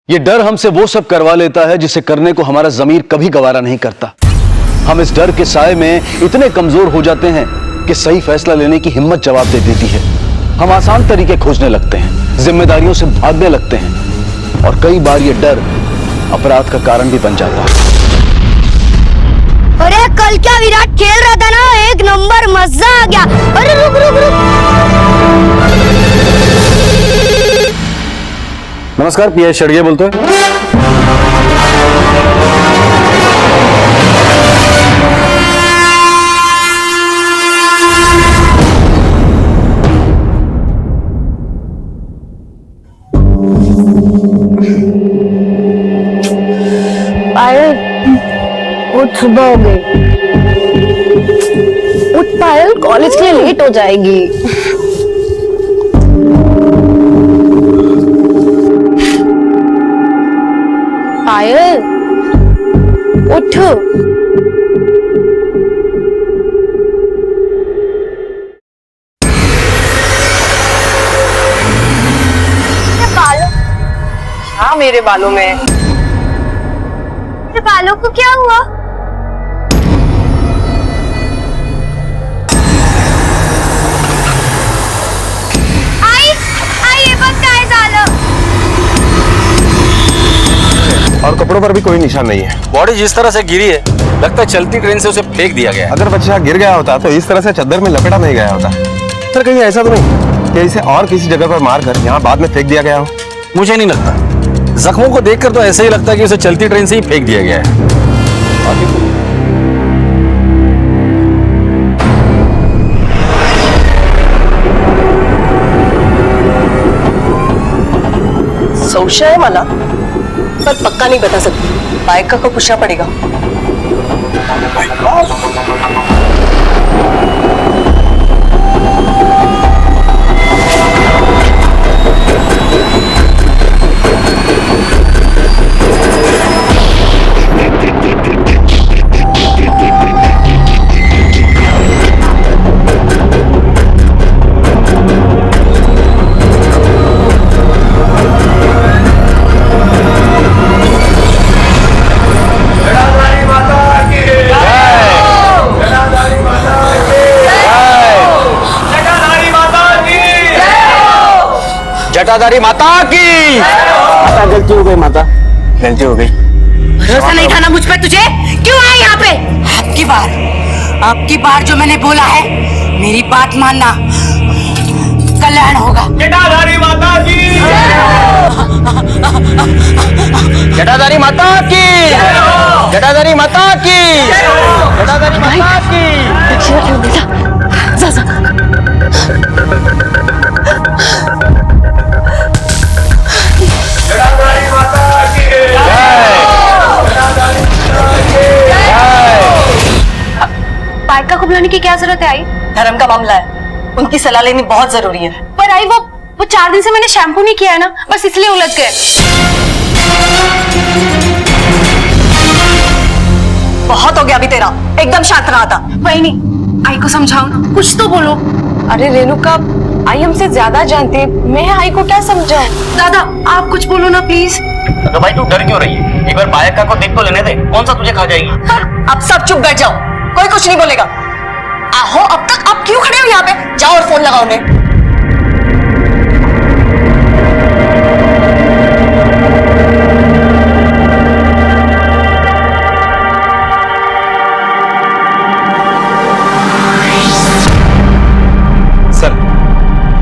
ये डर हमसे वो सब करवा लेता है जिसे करने को हमारा जमीर कभी गवारा नहीं करता। हम इस डर के साए में इतने कमजोर हो जाते हैं कि सही फैसला लेने की हिम्मत जवाब दे देती है। हम आसान तरीके खोजने लगते हैं, जिम्मेदारियों से भागने लगते हैं और कई बार ये डर अपराध का कारण भी बन जाता है। अरे कल क्या विराट खेल रहा था ना, एक नंबर, मजा आ गया। अरे रुक रुक रुक। नमस्कार, पीएस शर्गे बोलते हैं। पायल, उठ, सुबह हो गई। उठ पायल, कॉलेज के लिए लेट हो जाएगी। पायल, उठ। बालों, हाँ मेरे बालों में। मेरे बालों को क्या हुआ? आई आई, ये बस का है झालं। और कपड़ों पर भी कोई निशान नहीं है। बॉडी जिस तरह से गिरी है, लगता है चलती ट्रेन से उसे फेंक दिया गया है। अगर बच्चा गिर गया होता तो इस तरह से चद्दर में लपेटा नहीं गया होता। सर कहीं ऐसा तो नहीं कि इसे और किसी जगह पर मार कर यहाँ बाद में फेंक दिया गया हो? मुझे नहीं लगता, जख्मों को देखकर तो ऐसे ही लगता है कि उसे चलती ट्रेन से ही फेंक दिया गया है। संशय है मला, पर पक्का नहीं बता सकती। बायका को पूछना पड़ेगा। जटाधारी माता की। माता गलती हो गई, माता गलती हो गई। भरोसा नहीं था ना मुझ पे तुझे? क्यों आए यहाँ पे? आपकी बार जो मैंने बोला है, मेरी बात मानना, कल्याण होगा। जटाधारी माता की। जटाधारी माता की। जटाधारी माता की। जटाधारी माता की। जा जा। बायका को बुलाने की क्या जरूरत है आई? धर्म का मामला है, उनकी सलाह लेनी बहुत जरूरी है। पर आई, वो 4 दिन से मैंने शैम्पू नहीं किया है ना, बस इसलिए उलझ गए। बहुत हो गया अभी तेरा, एकदम शांत रहा था। वही नहीं, आई को समझाओ ना, कुछ तो बोलो। अरे रेणुका, आई हमसे ज्यादा जानती है, मैं आई को क्या समझाऊं? दादा आप कुछ बोलो ना प्लीज। तो भाई तू डर क्यों रही है? एक बार बायका को देख तो लेने दे, कौन सा तुझे खा जाएगी। अब सब चुप बैठ जाओ, कोई कुछ नहीं बोलेगा। आहो, अब तक आप क्यों खड़े हो यहाँ पे? जाओ और फोन लगाओ उन्हें।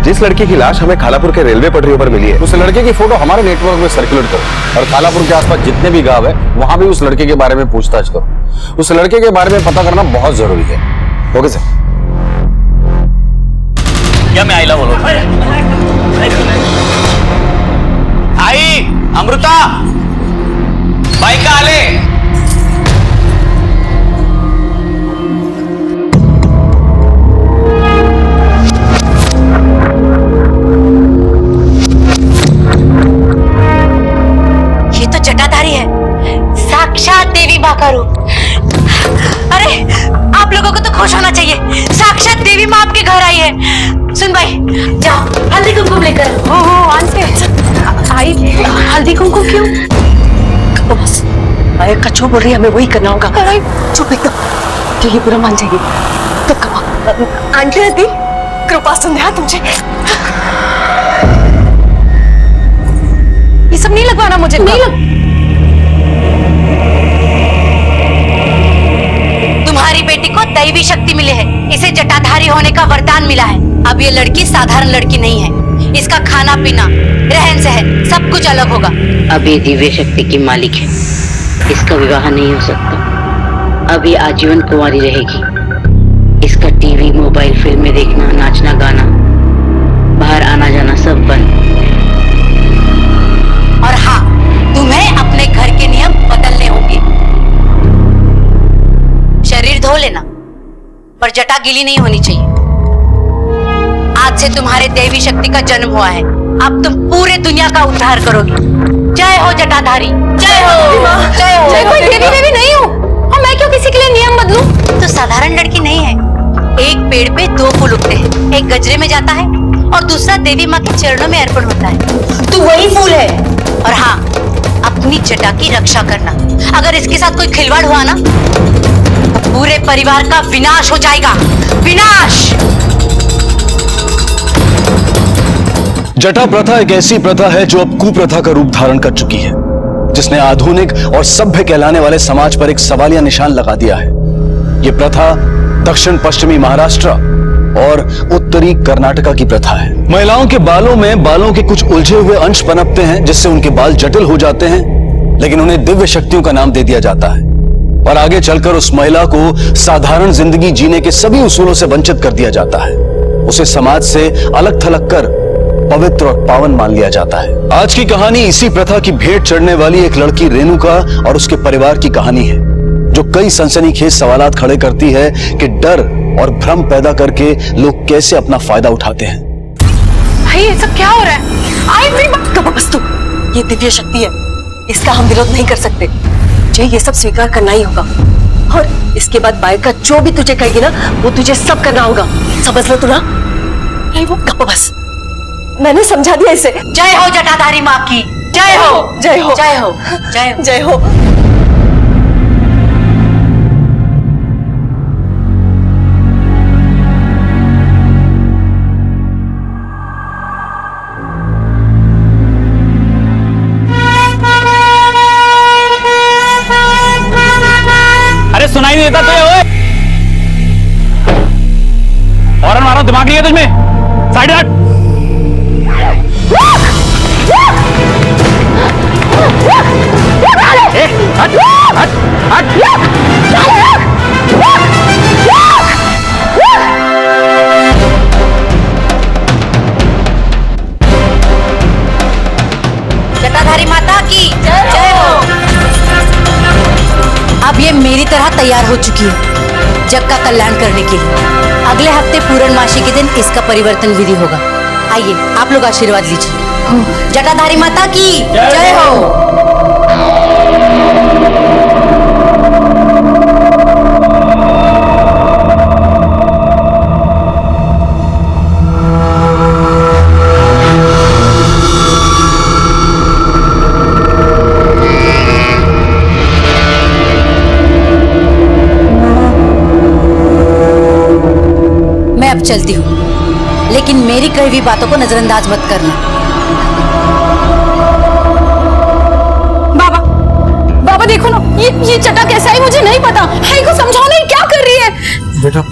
जिस लड़की की लाश हमें खालापुर के रेलवे पटरियों पर मिली है, उस लड़के की फोटो हमारे नेटवर्क में सर्कुलेट करो और खालापुर के आसपास जितने भी गांव है वहां भी उस लड़के के बारे में पूछताछ करो। उस लड़के के बारे में पता करना बहुत जरूरी है। Okay sir. क्या मैं आईला बोलो? आई अमृता, बायका आले। साक्षात देवी माँ का रूप। अरे आप लोगों को तो खुश होना चाहिए, साक्षात देवी माँ आपके घर आई है। सुन भाई, जाओ हल्दी कुमकुम लेकर। हो आंटी। आई हल्दी कुमकुम क्यों? तो बस माया का जो बोल रही है हमें वही करना होगा। चुप एकदम, तो ये बुरा मान जाएगी। तो कमा आंटी हल्दी कृपा संध्या तुझे ये सब नहीं लगवाना मुझे। नहीं तुम्हारी बेटी को दैवी शक्ति मिली है, इसे जटाधारी होने का वरदान मिला है। अब ये लड़की साधारण लड़की नहीं है, इसका खाना पीना रहन सहन सब कुछ अलग होगा। अब ये दिव्य शक्ति की मालिक है, इसका विवाह नहीं हो सकता। अब ये आजीवन कुंवारी रहेगी। इसका टीवी मोबाइल फिल्में देखना, नाचना गाना, बाहर आना जाना सब बंद। और हाँ, तुम्हें अपने घर के नियम बदलने होंगे। शरीर धो लेना, पर जटा गीली नहीं होनी चाहिए। आज से तुम्हारे देवी शक्ति का जन्म हुआ है, अब तुम पूरे दुनिया का उद्धार करोगी। जय हो जटाधारी, जय हो। जय हो। मैं कोई देवी देवी नहीं हूँ, और मैं क्यों किसी के लिए नियम बदलूं? तो साधारण लड़की नहीं है। एक पेड़ पे दो फूल उगते हैं, एक गजरे में जाता है और दूसरा देवी माँ के चरणों में अर्पण होता है। तू वही फूल है। और हाँ, अपनी जटा की रक्षा करना। अगर इसके साथ कोई खिलवाड़ हुआ ना, तो पूरे परिवार का विनाश हो जाएगा। विनाश। जटा प्रथा एक ऐसी प्रथा है जो अब कुप्रथा का रूप धारण कर चुकी है, जिसने आधुनिक और सभ्य कहलाने वाले समाज पर एक सवालिया निशान लगा दिया है। यह प्रथा दक्षिण पश्चिमी महाराष्ट्र और उत्तरी कर्नाटका की प्रथा है। महिलाओं के बालों के कुछ उलझे हुए अंश पनपते हैं, जिससे उनके बाल जटिल हो जाते हैं, लेकिन उन्हें दिव्य शक्तियों का नाम दे दिया जाता है और आगे चलकर उस महिला को साधारण जिंदगी जीने के सभी उसूलों से वंचित कर दिया जाता है। उसे समाज से अलग थलग कर पवित्र और पावन मान लिया जाता है। आज की कहानी इसी प्रथा की भेंट चढ़ने वाली एक लड़की रेणुका और उसके परिवार की कहानी है, जो कई सनसनीखेज सवालात खड़े करती है कि डर और भ्रम पैदा करके लोग कैसे अपना फायदा उठाते हैं। भाई ये सब क्या हो रहा है? आई मेरी बात कब बस तू, ये दिव्य शक्ति है, इसका हम विरोध नहीं कर सकते। तुझे ये सब स्वीकार करना ही होगा, और इसके बाद बायका जो भी तुझे कहेगी ना, वो तुझे सब करना होगा। समझ लो तू ना? नहीं वो कब बस, मैंने समझा दिया इसे। जय हो जटाधारी माँ की, जय हो, जय हो, जय हो, जय हो, जय हो। अरे सुनाई नहीं देता तुझे? ओए हॉर्न मारो, दिमाग नहीं है तुझमें? साइड हट। हट हट हट। जटाधारी माता की जय हो। अब ये मेरी तरह तैयार हो चुकी है जग का कल्याण करने के लिए। अगले हफ्ते पूर्णमासी के दिन इसका परिवर्तन विधि होगा। आइए आप लोग आशीर्वाद लीजिए। जटाधारी माता की जय हो। मैं अब चलती हूँ, लेकिन मेरी कही हुई बातों को नजरअंदाज मत करना। बाबा, बाबा देखो ना, ये जटा कैसा है मुझे नहीं पता। हाय को समझाओ ना, ये क्या कर रही है? बेटा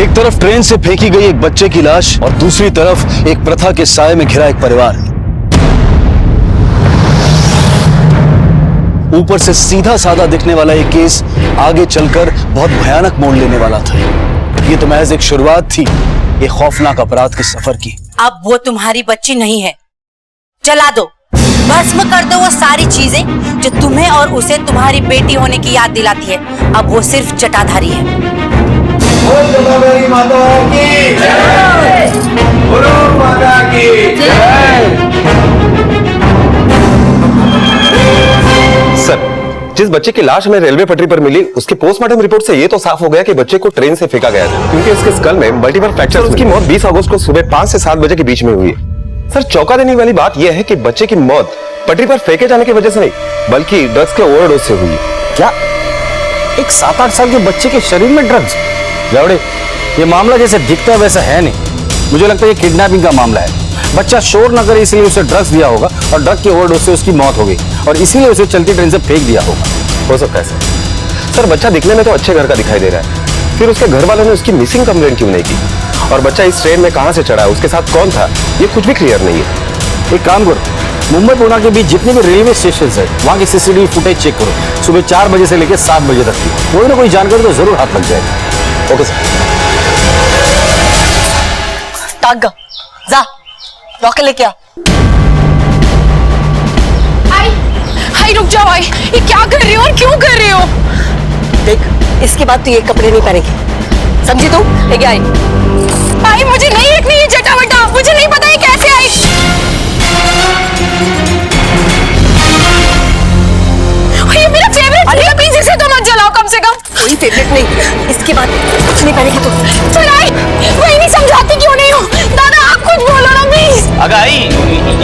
एक तरफ ट्रेन से फेंकी गई एक बच्चे की लाश और दूसरी तरफ एक प्रथा के साए में घिरा एक परिवार। ऊपर से सीधा साधा दिखने वाला ये केस आगे चलकर बहुत भयानक मोड़ लेने वाला था। ये तो महज एक शुरुआत थी एक खौफनाक अपराध के सफर की। अब वो तुम्हारी बच्ची नहीं है, जला दो, भस्म कर दो वो सारी चीजें जो तुम्हें और उसे तुम्हारी बेटी होने की याद दिलाती है। अब वो सिर्फ जटाधारी है। जटाधारी माता की जय, गुरु माता की जय। बच्चे की लाश हमें रेलवे पटरी पर मिली, उसकी पोस्टमार्टम रिपोर्ट से ये तो साफ हो गया कि बच्चे को ट्रेन से फेंका गया था, क्योंकि इसके स्कल में मल्टीपल फ्रैक्चर। उसकी मौत 20 अगस्त को सुबह 5 से 7 बजे के बीच में हुई है। सर, चौंका देने वाली बात यह है कि बच्चे की मौत पटरी पर फेंके जाने की वजह से नहीं, बल्कि ड्रग्स के ओवरडोज से हुई है। क्या एक 7-8 साल के बच्चे के शरीर में ड्रग्स? जावड़े, ये मामला जैसे दिखता है वैसा है नहीं। मुझे लगता है ये किडनैपिंग का मामला है। बच्चा शोर न करे इसलिए उसे ड्रग्स दिया होगा और ड्रग के ओवरडोज से उसकी मौत हो गई और इसीलिए उसे चलती ट्रेन से फेंक दिया होगा। हो सकता है सर, बच्चा दिखने में तो अच्छे घर का दिखाई दे रहा है, फिर उसके घर वालों ने उसकी मिसिंग कंप्लेंट क्यों नहीं की? और बच्चा इस ट्रेन में कहां से चढ़ा, उसके साथ कौन था, ये कुछ भी क्लियर नहीं है। एक काम करो, मुंबई पुणे के बीच जितने भी रेलवे स्टेशन है वहां की सीसीटीवी फुटेज चेक करो। सुबह 4 बजे से लेकर 7 बजे तक की कोई ना कोई जानकारी तो जरूर हाथ लग जाएगी। Okay sir. तागा, जा लॉकर लेके आ। हाय रुक जाओ, आई ये क्या कर रही हो और क्यों कर रही हो? देख, इसके बाद तू ये कपड़े नहीं पहनेगी, समझी तू? लेके आई। आई मुझे नहीं रखनी ये चटावटा, मुझे नहीं पता ये कैसे आई। ये मेरा फेवरेट है, प्लीज इसे तो मत जलाओ कम से कम। कोई फेवरेट नहीं, इसके बाद कुछ नहीं पहनेगी तू। पर आई वही नहीं समझाती क्यों नहीं हो? दादा आप कुछ बोलो ना प्लीज। अगर आई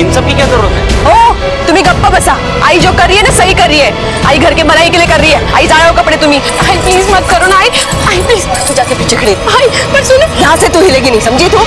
इन सब की क्या जरूरत है? ओ तुम्हें गप्पा बसा, आई जो कर रही है ना सही कर रही है। आई घर के भलाई के लिए कर रही है। आई जा रहे हो कपड़े तुम्ही। आई प्लीज मत करो ना, आई प्लीज। तू जाके पीछे खड़ी। आई पर सुनो, यहाँ से तू हिलेगी नहीं, समझी तू?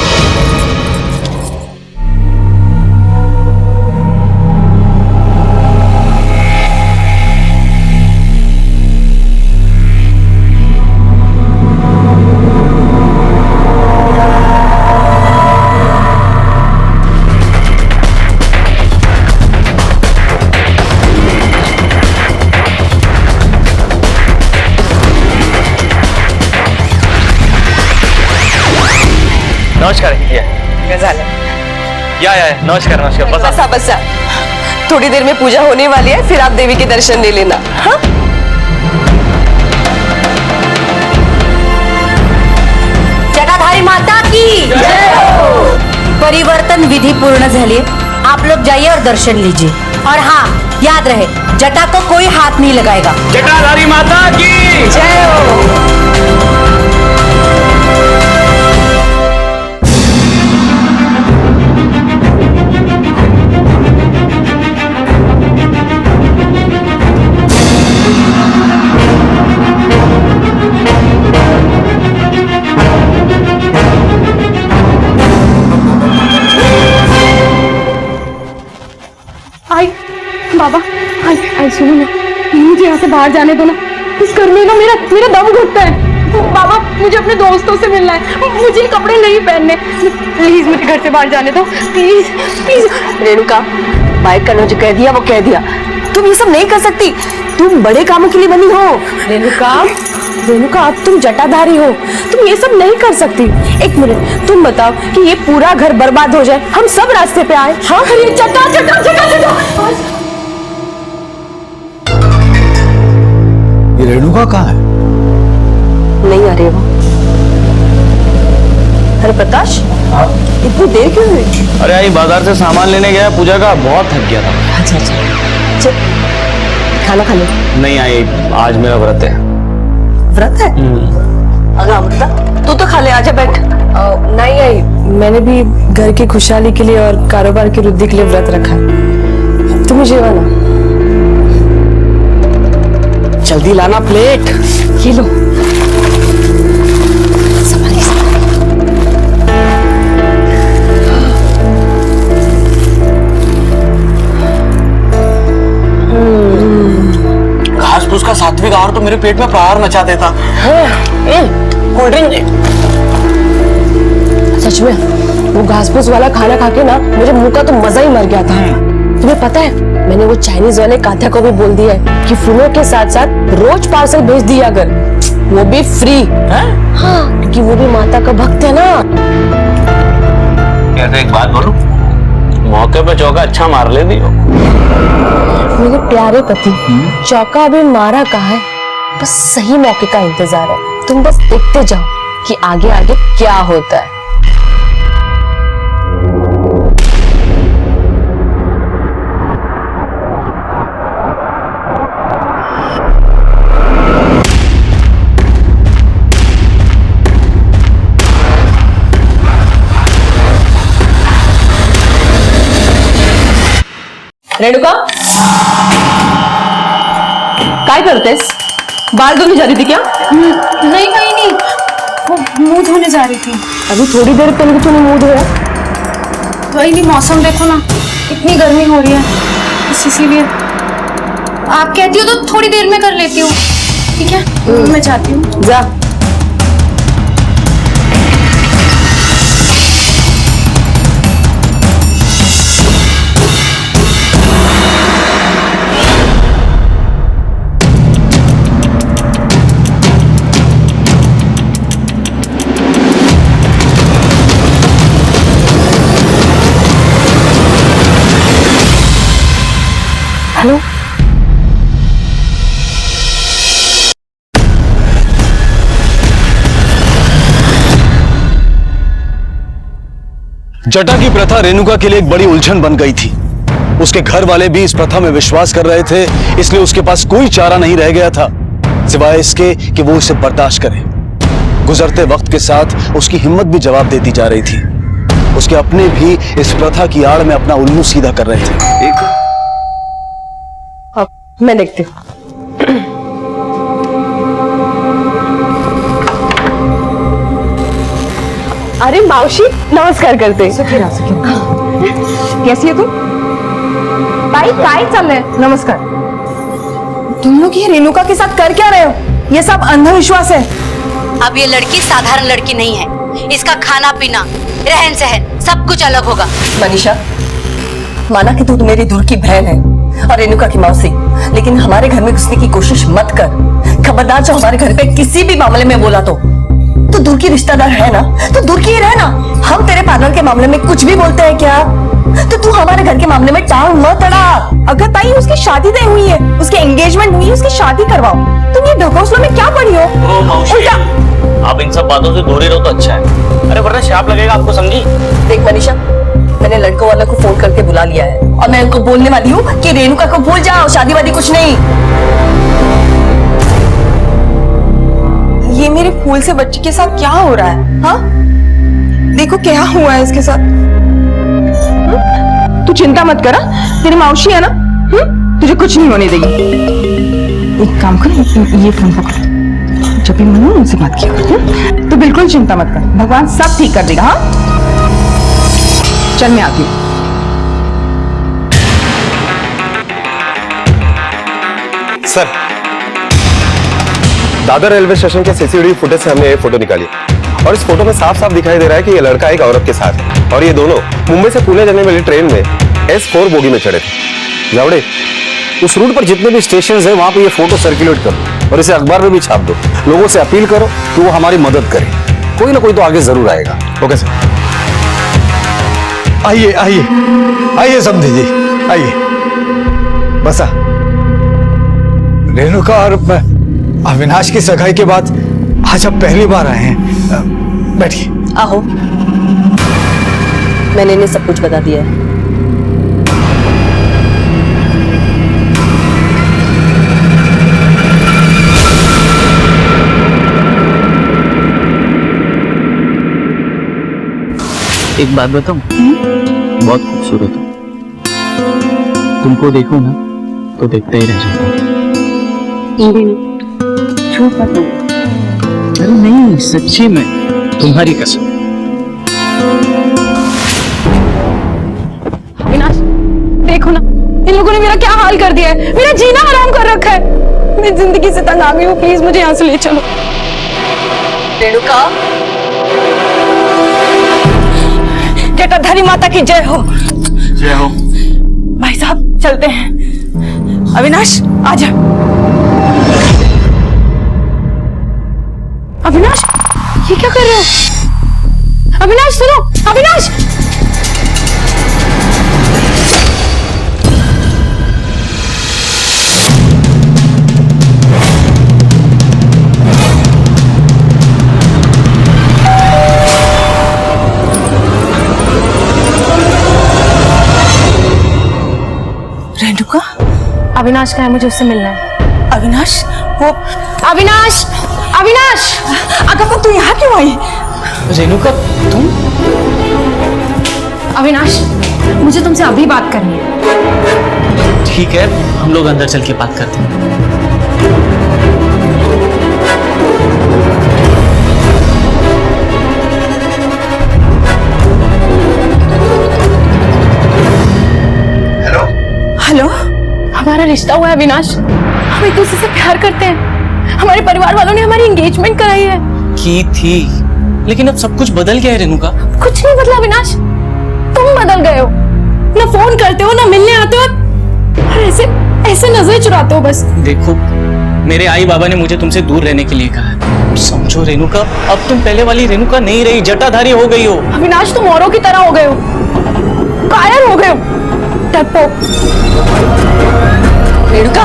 नमस्कार या नमस्कार नमस्कार। बसा बसा, थोड़ी देर में पूजा होने वाली है, फिर आप देवी के दर्शन ले लेना। हाँ? जटाधारी माता की परिवर्तन विधि पूर्ण झाली। आप लोग जाइए और दर्शन लीजिए। और हाँ, याद रहे जटा को कोई हाथ नहीं लगाएगा। जटाधारी माता की जय हो। बाबा आई सुनो ना, मुझे यहाँ से बाहर जाने दो ना। इस घर में ना मेरा दम घुटता है। बाबा मुझे अपने दोस्तों से मिलना है, मुझे कपड़े नहीं पहनने। प्लीज मुझे घर से बाहर जाने दो, प्लीज प्लीज। रेणुका, बाइक का जो कह दिया वो कह दिया, तुम ये सब नहीं कर सकती। तुम बड़े कामों के लिए बनी हो। रेणुका, रेणुका अब तुम जटाधारी हो, तुम ये सब नहीं कर सकती। एक मिनट, तुम बताओ कि ये पूरा घर बर्बाद हो जाए, हम सब रास्ते पे आए। हाँ ये जटा जटा जटा जटा। ये रेणुका कहाँ है? नहीं आ रही वो। अरे प्रकाश, इतनी देर क्यों हुई? अरे आई बाजार से सामान लेने गया पूजा का, बहुत थक गया था। अच्छा अच्छा, चल खाना खा ले। नहीं आई, आज मेरा व्रत है। व्रत है? अगर अमृता तू तो खा ले, आजा बैठ। नहीं आई, मैंने भी घर की खुशहाली के लिए और कारोबार की वृद्धि के लिए व्रत रखा। तुम्हें जेवाना, जल्दी लाना प्लेट। ये लो। घास फूस का सात्विक आहार तो मेरे पेट में प्रहार मचा देता। Cold drink. सच में वो घास फूस वाला खाना खा के ना मुझे मुंह का तो मजा ही मर गया था। तुम्हें पता है, मैंने वो चाइनीज वाले काथा को भी बोल दिया है कि फूलों के साथ साथ रोज पार्सल भेज दिया अगर, वो भी फ्री। हाँ, क्योंकि वो भी माता का भक्त है ना। क्या तो एक बात बोलूं, मौके पे चौका अच्छा मार लेती हो। मेरे प्यारे पति, चौका अभी मारा कहाँ है, बस सही मौके का इंतजार है। तुम बस देखते जाओ कि आगे आगे क्या होता है। रेणुका, काय करतेस? बाल धोने जा रही थी क्या? नहीं कहीं नहीं, वो मुंह धोने जा रही थी। अभी थोड़ी देर पहले तूने मुंह धोया। वही नहीं, मौसम देखो ना, इतनी गर्मी हो रही है, इसीलिए आप कहती हो तो थोड़ी देर में कर लेती हूँ। ठीक है, मैं जाती हूँ। जा। हेलो, जटा की प्रथा रेणुका के लिए एक बड़ी उलझन बन गई थी। उसके घर वाले भी इस प्रथा में विश्वास कर रहे थे, इसलिए उसके पास कोई चारा नहीं रह गया था सिवाय इसके कि वो इसे बर्दाश्त करे। गुजरते वक्त के साथ उसकी हिम्मत भी जवाब देती जा रही थी। उसके अपने भी इस प्रथा की आड़ में अपना उल्लू सीधा कर रहे थे। मैं देखती हूँ। अरे मावशी, नमस्कार करते। कैसी है तू? भाई काय चाललंय? नमस्कार। तुम लोग ये रेणुका के साथ कर क्या रहे हो? ये सब अंधविश्वास है। अब ये लड़की साधारण लड़की नहीं है। इसका खाना पीना, रहन सहन सब कुछ अलग होगा। मनीषा, माना कि तू मेरी दूर की बहन है और रेणुका की मौसी, लेकिन हमारे घर में घुसने की कोशिश मत कर। खबरदार जो हमारे घर पे किसी भी मामले में बोला तो दूर की रिश्तेदार है ना, तो दूर की ही रहना। हम तेरे पार्लर के मामले में कुछ भी बोलते हैं क्या? तो तू हमारे घर के मामले में टांग मत अड़ा। अगर ताई उसकी शादी तय हुई है, उसकी एंगेजमेंट हुई है, उसकी शादी करवाओ। तुम ये ढकोसलों में क्या पड़ी हो? उल्टा आप इन सब बातों से दूर ही रहो तो अच्छा है। अरे वरना शाप लगेगा आपको, समझी? देख मनीषा, मैंने लड़कों वाला को फोन करके बुला लिया है और मैं उनको बोलने वाली हूँ कि रेणुका को भूल जाओ, शादी वादी कुछ नहीं। ये मेरे फूल से बच्चे के साथ क्या हो रहा है? हाँ, देखो क्या हुआ है इसके साथ। तू चिंता मत कर, तेरी मौसी है ना, तुझे कुछ नहीं होने देगी। एक काम कर, ये फोन पकड़, जब भी मन हो उनसे बात किया कर। तो बिल्कुल चिंता मत कर, भगवान सब ठीक कर देगा। हाँ, चल मैं आती हूँ। सर, दादर रेलवे स्टेशन के सीसीटीवी फुटेज से हमने ये फोटो निकाली और इस फोटो में साफ साफ दिखाई दे रहा है कि ये लड़का एक औरत के साथ है और ये दोनों मुंबई से पुणे जाने वाली ट्रेन में S4 बोगी में चढ़े थे। जावड़े, उस रूट पर जितने भी स्टेशन है वहां पे ये फोटो सर्कुलेट करो और इसे अखबार में भी छाप दो। लोगों से अपील करो कि वो हमारी मदद करें। कोई ना कोई तो आगे जरूर आएगा। Okay sir. आइए आइए आइए समझे जी, आइए बसा। रेणुका और अविनाश की सगाई के बाद आज आप पहली बार आए हैं। बैठिए। आहो, मैंने इन्हें सब कुछ बता दिया है। एक बात बताऊं, बहुत खूबसूरत हो। तुमको देखो ना तो देखता ही रह जाता हूं। झूठ मत बोलो। अरे नहीं, सच्ची में, तुम्हारी कसम। अविनाश, देखो ना, इन लोगों ने मेरा क्या हाल कर दिया है। मेरा जीना हराम कर रखा है। मैं जिंदगी से तंग आ गई हूँ, प्लीज मुझे यहाँ से ले चलो। रेणुका, जटाधारी माता की जय हो। जय हो। भाई साहब चलते हैं। अविनाश आजा। अविनाश, ये क्या कर रहे हो? अविनाश सुनो, अविनाश। रेणुका, अविनाश का है, मुझे उससे मिलना है। अविनाश, वो अविनाश, अविनाश, अगर तू यहाँ क्यों आई? रेणुका, तुम? अविनाश, मुझे तुमसे अभी बात करनी है। ठीक है, हम लोग अंदर चल के बात करते हैं। हेलो, हमारा रिश्ता हुआ है अविनाश। हम एक दूसरे से प्यार करते हैं। हमारे परिवार वालों ने हमारी एंगेजमेंट कराई है। की थी, लेकिन अब सब कुछ बदल गया है रेणुका। कुछ नहीं बदला अविनाश, तुम बदल गए हो। ना फोन करते हो, ना मिलने आते हो, और ऐसे ऐसे नजर चुराते हो बस। देखो, मेरे आई बाबा ने मुझे तुमसे दूर रहने के लिए कहा है। समझो रेणुका, अब तुम पहले वाली रेणुका नहीं रही, जटाधारी हो गई हो। अविनाश, तुम औरों की तरह हो गए हो, कायर हो गए हो, डरपोक। रेणुका,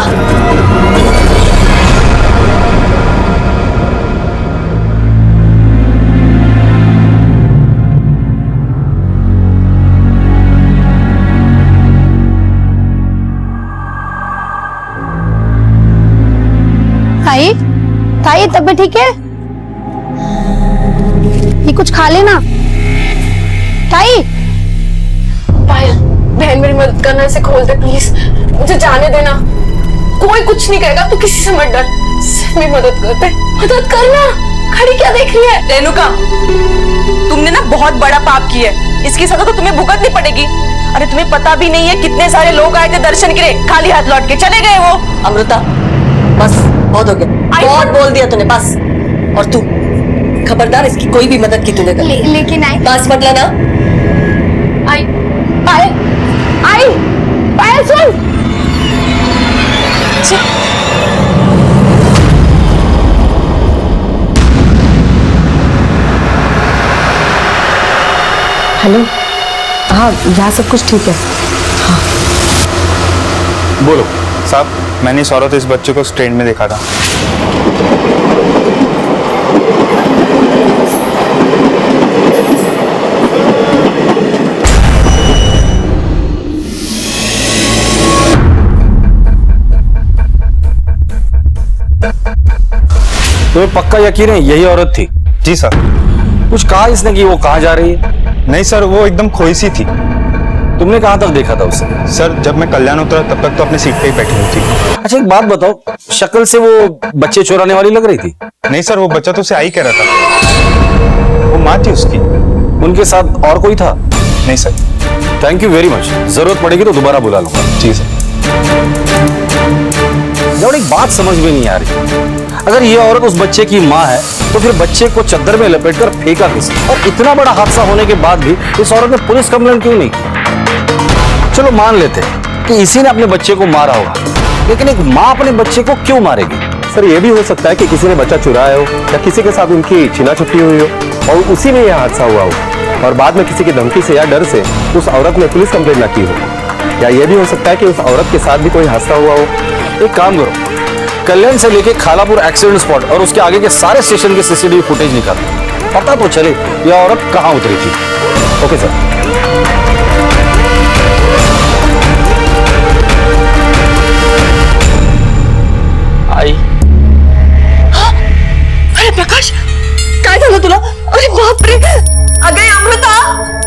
ताई, ताई तबीयत ठीक है? ये कुछ खा लेना। ताई, बहन मेरी मदद करना, इसे खोल दे प्लीज, मुझे जाने देना। कोई कुछ नहीं कहेगा, तू किसी से मत डर, सिर्फ मेरी मदद कर दे। मदद करना। खड़ी क्या देख रही है? रेणुका, तुमने ना बहुत बड़ा पाप किया है, इसकी सजा तो तुम्हें भुगतनी पड़ेगी। अरे तुम्हें पता भी नहीं है कितने सारे लोग आए थे दर्शन के लिए, खाली हाथ लौट के चले गए वो। अमृता, बस बहुत हो गया, बहुत बोल दिया तूने, बस। और तू खबरदार, इसकी कोई भी मदद की तूने कर। लेकिन आई, बस मत लाना। आई, पायल, आई, पायल सुन। हेलो, हाँ यहाँ सब कुछ ठीक है। बोलो साहब, मैंने इस औरत इस बच्चे को ट्रेन में देखा था। तुम्हें पक्का यकीन है यही औरत थी? जी सर। कुछ कहा इसने कि वो कहाँ जा रही है? नहीं सर, वो एकदम खोई सी थी। तुमने कहाँ तक देखा था उसे? सर, जब मैं कल्याण उतरा तब तक तो अपनी सीट पे ही बैठी हुई थी। अच्छा एक बात बताओ, शक्ल से वो बच्चे चुराने वाली लग रही थी? नहीं सर, वो बच्चा तो उसे आई कह रहा था। वो माँ थी उसकी। उनके साथ और कोई था? नहीं sir. Thank you very much, जरूरत पड़ेगी तो दोबारा बुला लूंगा। जी सर। जब एक बात समझ में नहीं आ रही, अगर ये औरत उस बच्चे की माँ है तो फिर बच्चे को चद्दर में लपेटकर फेंका किस? और इतना बड़ा हादसा होने के बाद भी इस औरत ने पुलिस कंप्लेंट क्यों नहीं की? चलो मान लेते कि इसी ने अपने बच्चे को मारा होगा, लेकिन एक माँ अपने बच्चे को क्यों मारेगी? सर, ये भी हो सकता है कि किसी ने बच्चा चुराया हो या किसी के साथ उनकी छीना छुट्टी हुई हो और उसी में यह हादसा हुआ हो, और बाद में किसी की धमकी से या डर से उस औरत ने पुलिस कंप्लेंट ना की हो। या यह भी हो सकता है कि उस औरत के साथ भी कोई हादसा हुआ हो। एक काम करो, कल्याण से लेके खालापुर एक्सीडेंट स्पॉट और उसके आगे के सारे स्टेशन के सीसीटीवी फुटेज निकालो, पता तो चले यह औरत कहाँ उतरी थी। Okay sir. आई, अरे प्रकाश, काय झालं तुला? अरे बाप रे, अगं अमृता,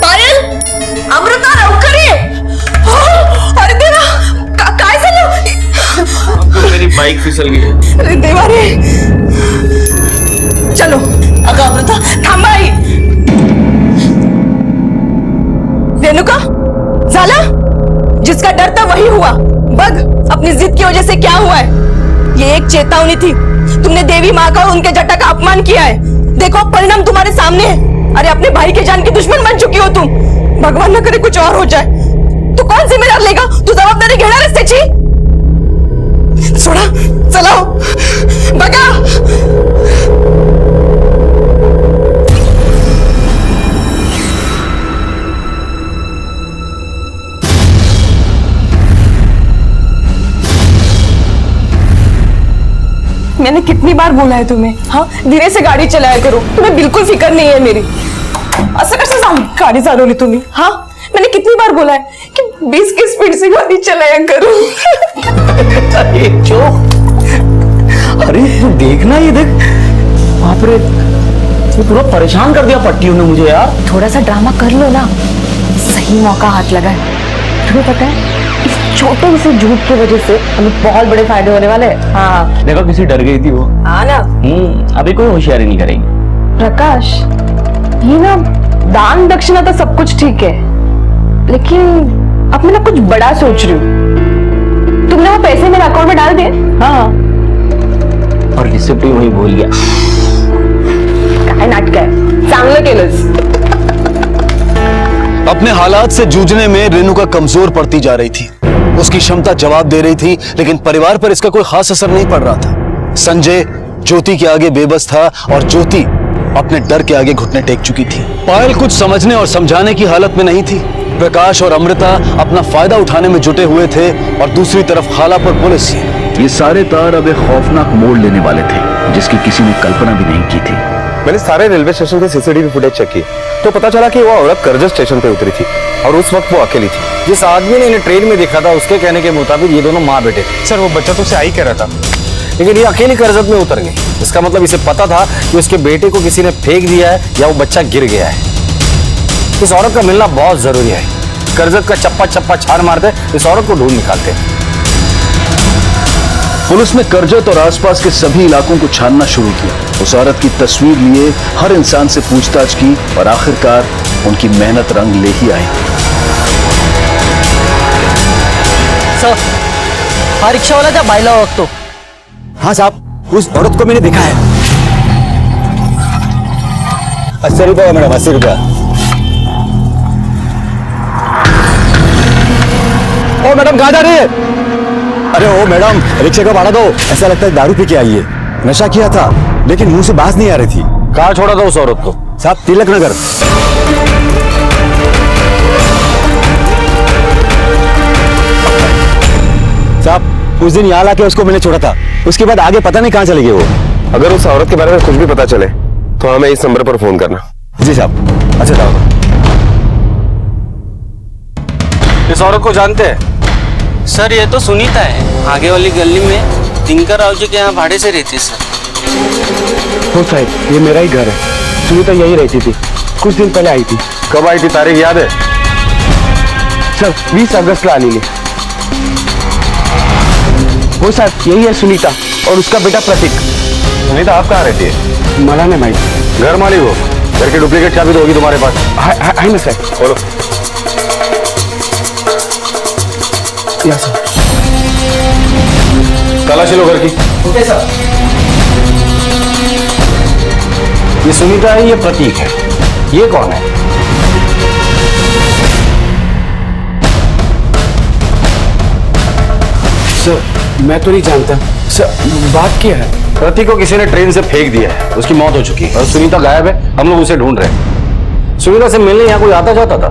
पायल, अमृता लवकर ये. अरे देवा, काय झालं? मेरी बाइक फिसल गई है। अरे देवा रे. चलो, अगं अमृता थांबा आई. रेणुका, झाला? जिसका डर था वही हुआ. बग, अपनी जिद की वजह से क्या हुआ है? ये एक चेतावनी थी. तुमने देवी माँ का और उनके जटा का अपमान किया है. देखो परिणाम तुम्हारे सामने है. अरे अपने भाई के जान की दुश्मन बन चुकी हो तुम. भगवान न करे कुछ और हो जाए तो कौन जिम्मेदार लेगा? तू जबाबदारी घेणार आहेस त्याची? सोडा, चलाओ, बघा. मैंने कितनी बार बोला है तुम्हें, हाँ धीरे से गाड़ी चलाया करो. तुम्हें बिल्कुल फिक्र नहीं है मेरी. असं कसं गाड़ी चालवली तुम्ही? हाँ मैंने कितनी बार बोला है कि 20 की स्पीड से गाड़ी चलाया करो. अरे जो, अरे तू देखना, ये देख, बाप रे, ये पूरा परेशान कर दिया पट्टियों ने मुझे यार. थोड़ा सा ड्रामा कर लो ना, सही ही मौका हाथ लगा है। तुम्हें पता है इस छोटे से झूठ की वजह से हमें बहुत बड़े फायदे होने वाले हैं। हाँ देखो किसी डर गई थी वो। हाँ ना। अभी कोई होशियारी नहीं करेगी। प्रकाश, ये ना दान दक्षिणा तो सब कुछ ठीक है, लेकिन अब मैं ना कुछ बड़ा सोच रही हूँ। तुमने वो पैसे मेरे अकाउंट में डाल दिए? हाँ। और रिसिप्ट भी वही भूल गया। काय नाटक आहे, चांगलं केलंस। अपने हालात से जूझने में रेणुका कमजोर पड़ती जा रही थी। उसकी क्षमता जवाब दे रही थी, लेकिन परिवार पर इसका कोई खास असर नहीं पड़ रहा था। संजय ज्योति के आगे बेबस था और ज्योति अपने डर के आगे घुटने टेक चुकी थी। पायल कुछ समझने और समझाने की हालत में नहीं थी। प्रकाश और अमृता अपना फायदा उठाने में जुटे हुए थे और दूसरी तरफ खाला पर पुलिस। ये सारे तार अब एक खौफनाक मोड़ लेने वाले थे, जिसकी किसी ने कल्पना भी नहीं की थी। मैंने सारे रेलवे स्टेशन के सीसीटीवी फुटेज चेक किए तो पता चला कि वो औरत करजत स्टेशन पे उतरी थी और उस वक्त वो अकेली थी। जिस आदमी ने इन्हें ट्रेन में देखा था उसके कहने के मुताबिक ये दोनों माँ बेटे थे। सर वो बच्चा तो उसे आई कह रहा था, लेकिन ये अकेली करजत में उतर गई। इसका मतलब इसे पता था कि उसके बेटे को किसी ने फेंक दिया है या वो बच्चा गिर गया है। इस औरत का मिलना बहुत जरूरी है। करजत का चप्पा चप्पा छान मारते इस औरत को ढूंढ निकालते। पुलिस ने करजत और आसपास के सभी इलाकों को छानना शुरू किया। उस औरत की तस्वीर लिए हर इंसान से पूछताछ की और आखिरकार उनकी मेहनत रंग ले ही आई। सर, हाँ रिक्शा वाला जा बाइला वक्त तो। हाँ साहब, उस औरत को मैंने देखा है। 80 रुपया मैडम, 80 रुपया। ओ मैडम कहाँ जा रही है? अरे ओ मैडम, रिक्शे का भाड़ा दो। ऐसा लगता है दारू पी के आई है। नशा किया था लेकिन मुंह से बात नहीं आ रही थी। कहाँ छोड़ा था उस औरत को? साहब तिलक नगर। साहब उस दिन यहाँ लाके उसको मैंने छोड़ा था, उसके बाद आगे पता नहीं कहाँ चली गई वो। अगर उस औरत के बारे में कुछ भी पता चले तो हमें इस नंबर पर फोन करना। जी साहब। अच्छा साहब, इस औरत को जानते हैं? सर ये तो सुनीता है, आगे वाली गली में दिनकर राव जी के यहाँ भाड़े से रहती है सर। हो साहब, ये मेरा ही घर है। सुनीता यही रहती थी, कुछ दिन पहले आई थी। कब आई थी, तारीख याद है? सर 20 अगस्त ला ली। वो साहब यही है सुनीता और उसका बेटा प्रतीक। सुनीता आप कहाँ रहती है? मला नहीं माहिती। घर मालिक हो? घर की डुप्लीकेट चाबी तो होगी तुम्हारे पास? है ना साहब। बोलो। या सर। तलाशी लो घर की। Okay sir. ये सुनीता है, ये प्रतीक है। ये कौन है? सर मैं तो नहीं जानता। सर बात क्या है? प्रतीक को किसी ने ट्रेन से फेंक दिया है, उसकी मौत हो चुकी है और सुनीता गायब है। हम लोग उसे ढूंढ रहे हैं। सुनीता से मिलने यहाँ कोई आता जाता था?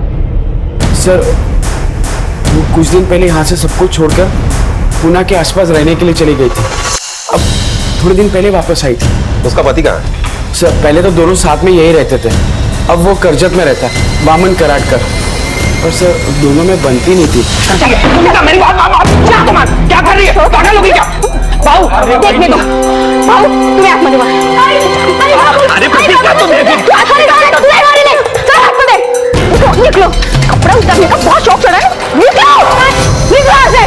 सर वो कुछ दिन पहले यहाँ से सब कुछ छोड़कर पुणे के आसपास रहने के लिए चली गई थी। अब थोड़े दिन पहले वापस आई थी। उसका पति कहाँ है? सर पहले तो दोनों साथ में यही रहते थे, अब वो करजत में रहता है, वामन कराटकर। पर सर दोनों में बनती नहीं थी। मेरी बात क्या कर रही है? पागल हो गई क्या? बाऊ देखने दो। बाऊ तुम्हें हाथ मत दो। अरे क्या तुम निकलो, कपड़ा उतारने का बहुत शौक चढ़ा है। निकलो से।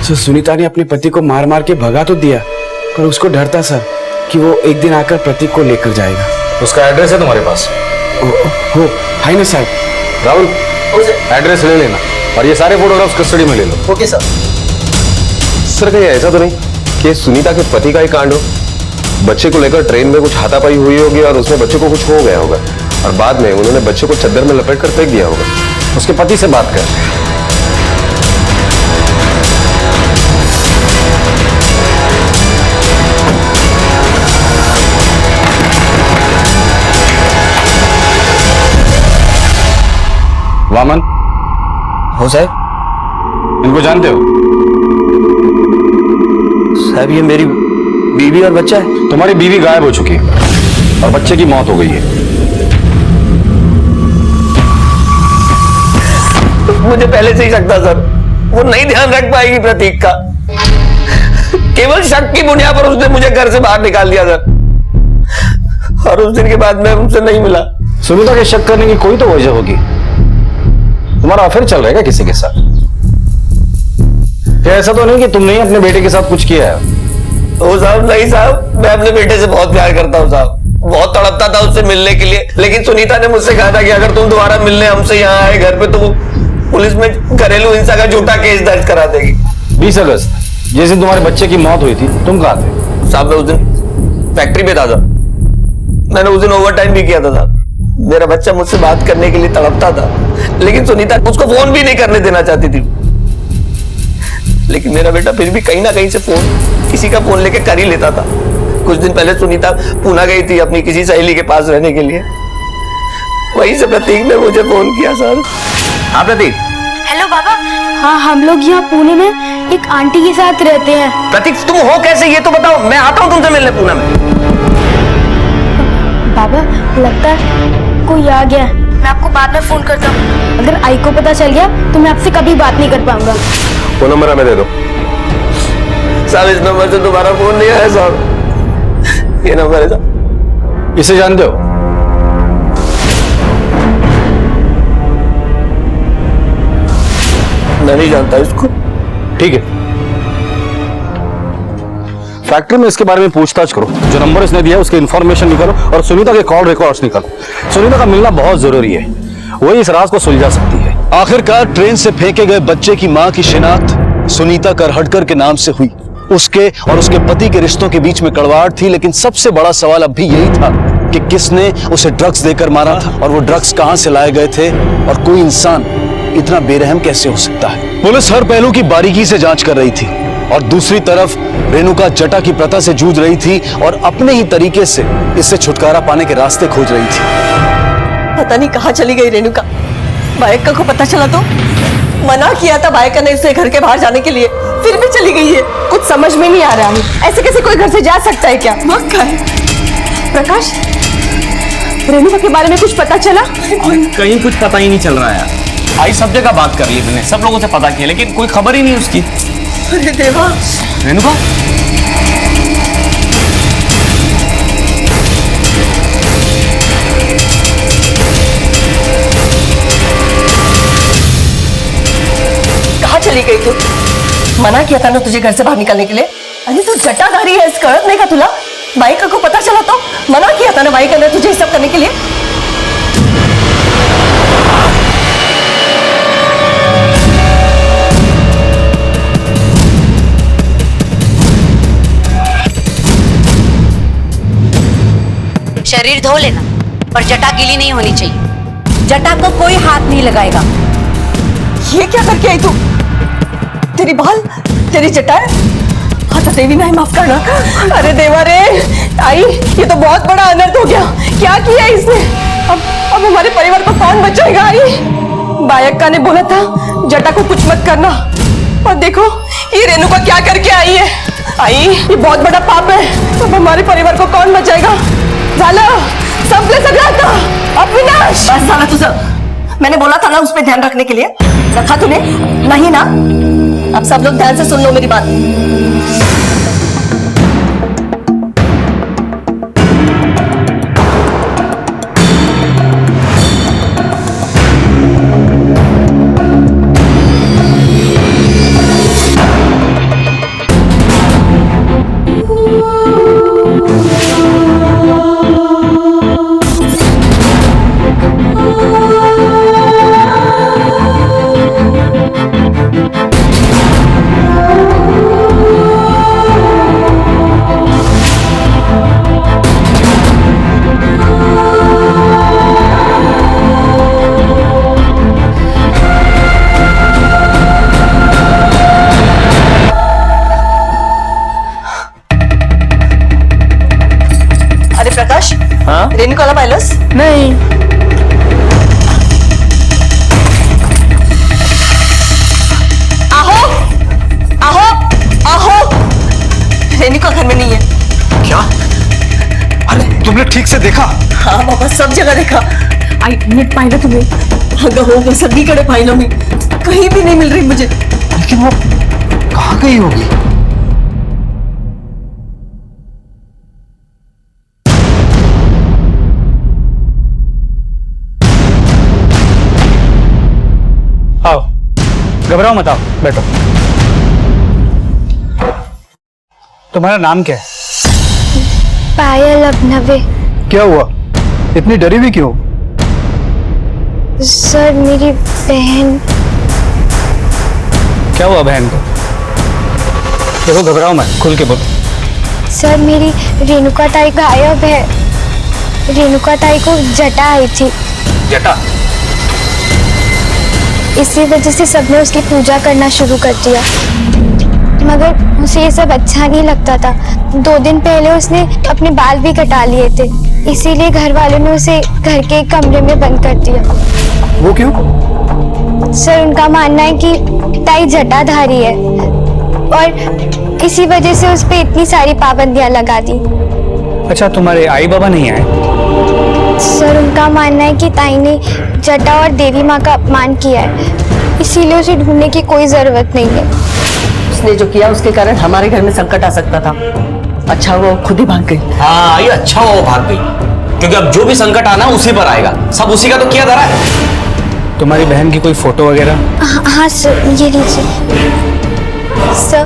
सर सुनीता ने अपने पति को मार मार के भगा तो दिया, पर उसको डर था सर कि वो एक दिन आकर प्रतीक को लेकर जाएगा। उसका एड्रेस है तुम्हारे पास? हो है ना साहब। राहुल एड्रेस ले लेना और ये सारे फोटोग्राफ्स कस्टडी में ले लो। Okay sir. सर कहीं ऐसा तो नहीं कि सुनीता के पति का ही कांड हो? बच्चे को लेकर ट्रेन में कुछ हाथापाई हुई होगी और उसमें बच्चे को कुछ हो गया होगा और बाद में उन्होंने बच्चे को चद्दर में लपेट कर फेंक दिया होगा। उसके पति से बात कर। वामन हो साहब, इनको जानते हो? साहब ये मेरी बीवी और बच्चा है। तुम्हारी बीवी गायब हो चुकी है और बच्चे की मौत हो गई है। मुझे पहले से ही शक था सर, वो नहीं ध्यान रख पाएगी प्रतीक का। केवल शक की बुनियाद पर उसने मुझे घर से बाहर निकाल दिया सर, और उस दिन के बाद मैं उनसे नहीं मिला। सुनीता के शक करने की कोई तो वजह होगी। तुम्हारा अफेयर चल रहा है क्या किसी के साथ? क्या ऐसा तो नहीं कि तुमने ही अपने बेटे के साथ कुछ किया है? ओ साहब नहीं साहब, मैं अपने बेटे से बहुत प्यार करता हूँ साहब, बहुत तड़पता था उससे मिलने के लिए, लेकिन सुनीता ने मुझसे कहा था कि अगर तुम दोबारा मिलने हमसे यहाँ आए घर पे तो वो पुलिस में घरेलू हिंसा का झूठा केस दर्ज करा देगी। 20 अगस्त जिस दिन तुम्हारे बच्चे की मौत हुई थी, तुम कहाँ थे? साहब मैं उस दिन फैक्ट्री पे था साहब, मैंने उस दिन ओवर टाइम भी किया था साहब। मेरा बच्चा मुझसे बात करने के लिए तड़पता था, लेकिन सुनीता उसको फोन भी नहीं करने देना चाहती थी, लेकिन मेरा बेटा फिर भी कहीं ना कहीं से फोन किसी का फोन लेके कर ही लेता था। कुछ दिन पहले सुनीता पूना गई थी अपनी किसी सहेली के पास रहने के लिए, वहीं से प्रतीक ने मुझे फोन किया सर। हाँ प्रतीक। हेलो बाबा। हाँ, हम लोग यहाँ पुणे में एक आंटी के साथ रहते हैं। प्रतीक तुम हो कैसे ये तो बताओ, मैं आता हूँ तुमसे मिलने पुणे में। बाबा लगता है कोई आ गया, मैं आपको बाद में फोन करता हूँ। अगर आई को पता चल गया तो मैं आपसे कभी बात नहीं कर पाऊंगा। वो नंबर हमें दे दो साहब, इस नंबर से दोबारा फोन नहीं आया साहब, ये नंबर है साहब। इसे जानते हो? मैं नहीं जानता इसको। ठीक है, फैक्ट्री में इसके बारे में पूछताछ करो, जो नंबर इसने दिया है उसकी इंफॉर्मेशन निकालो और सुनीता के कॉल रिकॉर्ड्स निकालो। सुनीता का मिलना बहुत जरूरी है, वही इस राज को सुलझा सकती है। आखिरकार ट्रेन से फेंके गए बच्चे की मां की शिनाख्त सुनीता करहटकर के नाम से हुई। उसके और उसके पति के रिश्तों के बीच में कड़वाहट थी, लेकिन सबसे बड़ा सवाल अब भी यही था कि किसने उसे ड्रग्स देकर मारा था और वो ड्रग्स कहां से लाए गए थे, और कोई इंसान इतना बेरहम कैसे हो सकता है। पुलिस हर पहलू की बारीकी से जांच कर रही थी और दूसरी तरफ रेणुका जटा की प्रथा से जूझ रही थी और अपने ही तरीके से इससे छुटकारा पाने के रास्ते खोज रही थी। पता नहीं कहाँ चली गई रेणुका। बायका को पता चला तो मना किया था बायका ने उसे घर के बाहर जाने के लिए, फिर भी चली गई है। कुछ समझ में नहीं आ रहा है, ऐसे कैसे कोई घर से जा सकता है क्या? वक्त का है। प्रकाश, रेणुका के बारे में कुछ पता चला? कहीं कुछ पता ही नहीं चल रहा है। आई सब जगह बात कर ली मैंने, सब लोगों से पता किया, लेकिन कोई खबर ही नहीं उसकी। अरे देवा। रेणुका कहाँ चली गई तू? मना किया था ना तुझे घर से बाहर निकलने के लिए। अरे तू सट्टाधारी है, इसका नहीं का तुला? बाइका को पता चला तो मना किया था ना बाइका ने तुझे सब करने के लिए। शरीर धो लेना, पर जटा गीली नहीं होनी चाहिए। जटा को कोई हाथ नहीं लगाएगा। ये क्या करके आई तू? तेरी बाल, तेरी जटा है? हाँ तो देवी नहीं, माफ करना। अरे देवा रे, आई ये तो बहुत बड़ा अनर्थ हो गया। क्या किया इसने? अब हमारे परिवार को कौन बचाएगा? आई बायक्का ने बोला था जटा को कुछ मत करना, और देखो ये रेणुका क्या करके आई है। आई ये बहुत बड़ा पाप है। अब हमारे परिवार को कौन बचाएगा? झाला संपले सगळं आता। अब विनाश बस झाला तुझं। मैंने बोला था ना उस पर ध्यान रखने के लिए, रखा तूने? नहीं ना? अब सब लोग ध्यान से सुन लो मेरी बात। प्रकाश, हाँ? रेणुकाला पाहिलंस? नहीं। आहो आहो आहो, रेणुका घर में नहीं है। क्या? अरे तुमने ठीक से देखा? हाँ बाबा, सब जगह देखा। आई नीट पाहिलं तुम्ही? अगं हो, सगळीकडे पाहिलं मी, कहीं भी नहीं मिल रही मुझे। लेकिन वो कहाँ गई होगी? घबराओ मत, आओ बैठो। तुम्हारा नाम क्या है? पायल अभिनवे। क्या हुआ, इतनी डरी हुई क्यों? सर मेरी बहन। क्या हुआ बहन को? देखो घबराओ मत, खुल के बोलो। सर मेरी रेणुका ताई गायब है। रेणुका ताई को जटा आई थी। जटा? इसी वजह से सबने उसकी पूजा करना शुरू कर दिया, मगर उसे ये सब अच्छा नहीं लगता था। 2 दिन पहले उसने अपने बाल भी कटा लिए थे, इसीलिए घर वालों ने उसे घर के एक कमरे में बंद कर दिया। वो क्यों? सर उनका मानना है कि ताई जटाधारी है और इसी वजह से उस पे इतनी सारी पाबंदियां लगा दी। अच्छा, तुम्हारे आई बाबा नहीं आए? सर उनका मानना है कि ताई ने जटा और देवी माँ का अपमान किया है, इसीलिए उसे ढूंढने की कोई जरूरत नहीं है। उसने जो किया उसके कारण हमारे घर में संकट आ सकता था। अच्छा वो खुद ही भाग गई। हाँ, ये अच्छा हुआ वो भाग गई, क्योंकि अब जो भी संकट आना उसी पर आएगा। सब उसी का तो किया धरा है। तुम्हारी बहन की कोई फोटो वगैरह? हाँ सर, ये लीजिए। सर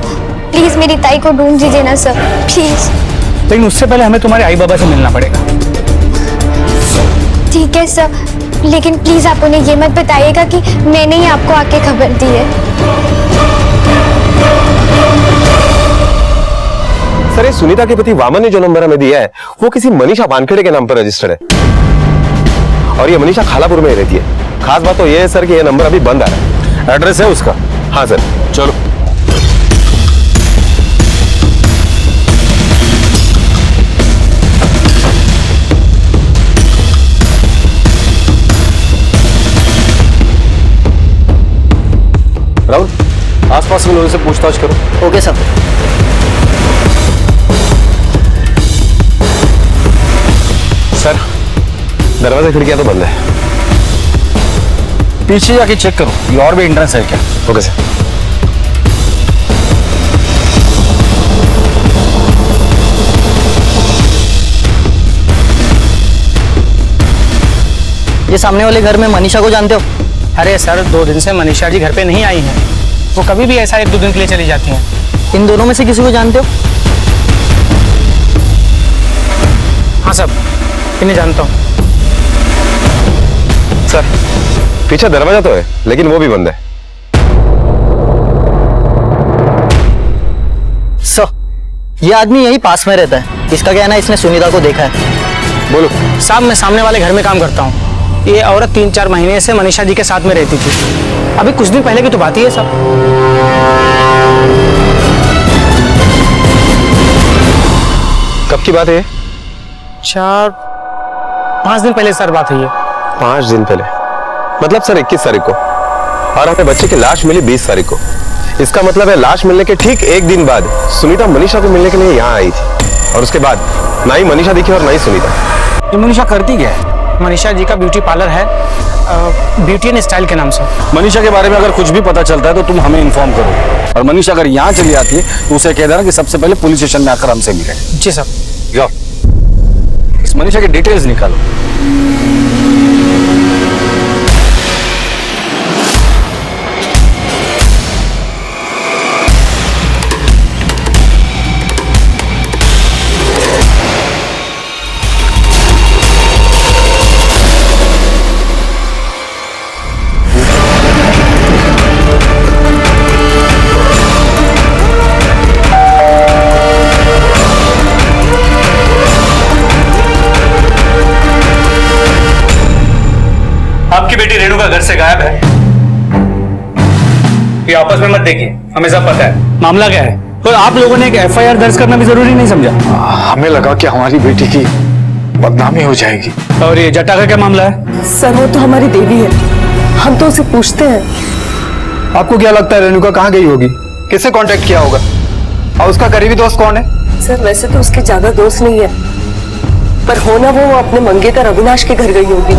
प्लीज मेरी ताई को ढूंढ दीजिए ना सर, प्लीज। लेकिन उससे पहले हमें तुम्हारे आई बाबा से मिलना पड़ेगा। ठीक है सर, लेकिन प्लीज आप उन्हें ये मत बताइएगा कि मैंने ही आपको आके खबर दी है। सर, ये सुनीता के पति वामन ने जो नंबर हमें दिया है वो किसी मनीषा वानखेड़े के नाम पर रजिस्टर्ड है, और ये मनीषा खालापुर में रहती है। खास बात तो ये है सर कि ये नंबर अभी बंद आ रहा है। एड्रेस है उसका? हाँ सर। चलो। राहुल, आसपास के लोगों से पूछताछ करो। Okay sir. सर, दरवाजा खिड़कियां तो बंद है। पीछे जाके चेक करो, ये और भी एंट्रेंस है क्या? Okay sir. ये सामने वाले घर में मनीषा को जानते हो? अरे सर, 2 दिन से मनीषा जी घर पे नहीं आई हैं। वो कभी भी ऐसा 1-2 दिन के लिए चली जाती हैं। इन दोनों में से किसी को जानते हो? हाँ सर, इन्हें जानता हूँ। सर, पीछे दरवाजा तो है लेकिन वो भी बंद है। सर, ये आदमी यही पास में रहता है। इसका कहना है इसने सुनीता को देखा है। बोलो। साहब, मैं सामने वाले घर में काम करता हूँ। ये औरत 3-4 महीने से मनीषा जी के साथ में रहती थी। अभी कुछ दिन पहले की तो बात ही है साहब। कब की बात है? 4-5 दिन पहले सर बात है ये। 5 दिन पहले मतलब सर 21 तारीख को, और हमें बच्चे की लाश मिली 20 तारीख को। इसका मतलब है लाश मिलने के ठीक 1 दिन बाद सुनीता मनीषा को मिलने के लिए यहाँ आई थी, और उसके बाद ना ही मनीषा दिखी और ना ही सुनीता। ये मनीषा करती क्या है? मनीषा जी का ब्यूटी पार्लर है, ब्यूटी एंड स्टाइल के नाम से। मनीषा के बारे में अगर कुछ भी पता चलता है तो तुम हमें इन्फॉर्म करो, और मनीषा अगर यहाँ चली आती है तो उसे कह देना कि सबसे पहले पुलिस स्टेशन में आकर हमसे मिले। जी सर। जाओ, इस मनीषा की डिटेल्स निकालो। आपकी बेटी रेणुका घर से गायब है। ये आपस में मत देखिए, हमें सब पता है। मामला क्या है? तो आप लोगों ने एक FIR दर्ज करना भी जरूरी नहीं समझा? हमें लगा कि हमारी बेटी की बदनामी हो जाएगी। और ये जटा का क्या मामला है? सर वो तो हमारी देवी है, हम तो उसे पूछते हैं। आपको क्या लगता है रेणुका कहाँ गई होगी? किससे कांटेक्ट किया होगा? और उसका करीबी दोस्त कौन है? सर वैसे तो उसके ज्यादा दोस्त नहीं है, पर होना वो अपने मंगेतर अविनाश के घर गई होगी,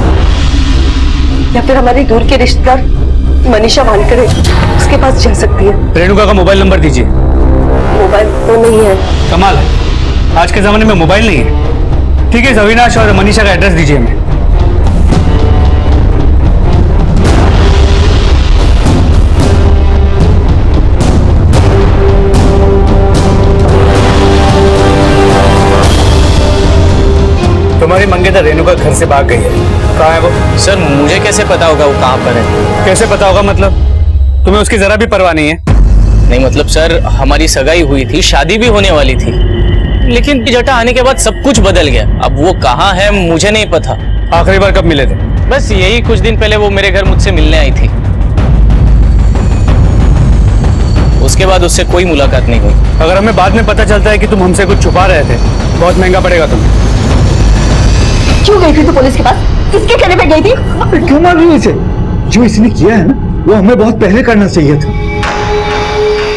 या फिर हमारी दूर के रिश्तेदार मनीषा वानखेड़े उसके पास जा सकती है। रेणुका का मोबाइल नंबर दीजिए। मोबाइल तो नहीं है। कमाल है, आज के जमाने में मोबाइल नहीं है। ठीक है, अविनाश और मनीषा का एड्रेस दीजिए हमें। हमारी मंगेतर रेणुका घर से भाग गई है। कहाँ है वो? सर मुझे कैसे पता होगा वो कहाँ पर है? कैसे पता होगा मतलब? तुम्हें उसकी जरा भी परवाह नहीं है? नहीं मतलब सर हमारी सगाई हुई थी, शादी भी होने वाली थी, लेकिन जटा आने के बाद सब कुछ बदल गया। अब वो कहाँ है मुझे नहीं पता। आखिरी बार कब मिले थे? बस यही कुछ दिन पहले वो मेरे घर मुझसे मिलने आई थी, उसके बाद उससे कोई मुलाकात नहीं हुई। अगर हमें बाद में पता चलता है कि तुम हमसे कुछ छुपा रहे थे, बहुत महंगा पड़ेगा तुम्हें। क्यों गई थी तू पुलिस के पास? किसके कहने पे गई थी? क्यों मार रही हो इसे? जो इसने किया है ना, वो हमें बहुत पहले करना चाहिए था।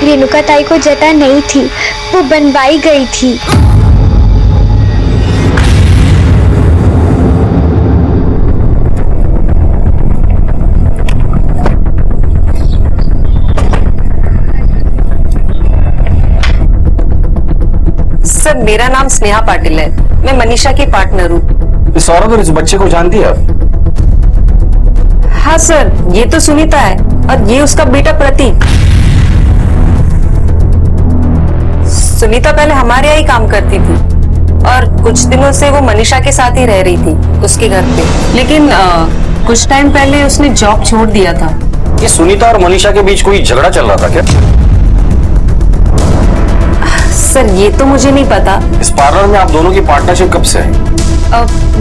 रेणुका ताई को जटा नहीं थी, वो बनवाई गई थी। सर मेरा नाम स्नेहा पाटिल है, मैं मनीषा की पार्टनर हूँ। इस औरत और इस बच्चे को जानती है आप? हाँ सर, ये तो सुनीता है और ये उसका बेटा प्रतीक। सुनीता पहले हमारे यहाँ ही काम करती थी और कुछ दिनों से वो मनीषा के साथ ही रह रही थी उसके घर पे, लेकिन कुछ टाइम पहले उसने जॉब छोड़ दिया था। ये सुनीता और मनीषा के बीच कोई झगड़ा चल रहा था क्या? सर ये तो मुझे नहीं पता। इस पार्लर में आप दोनों की पार्टनरशिप कब से है?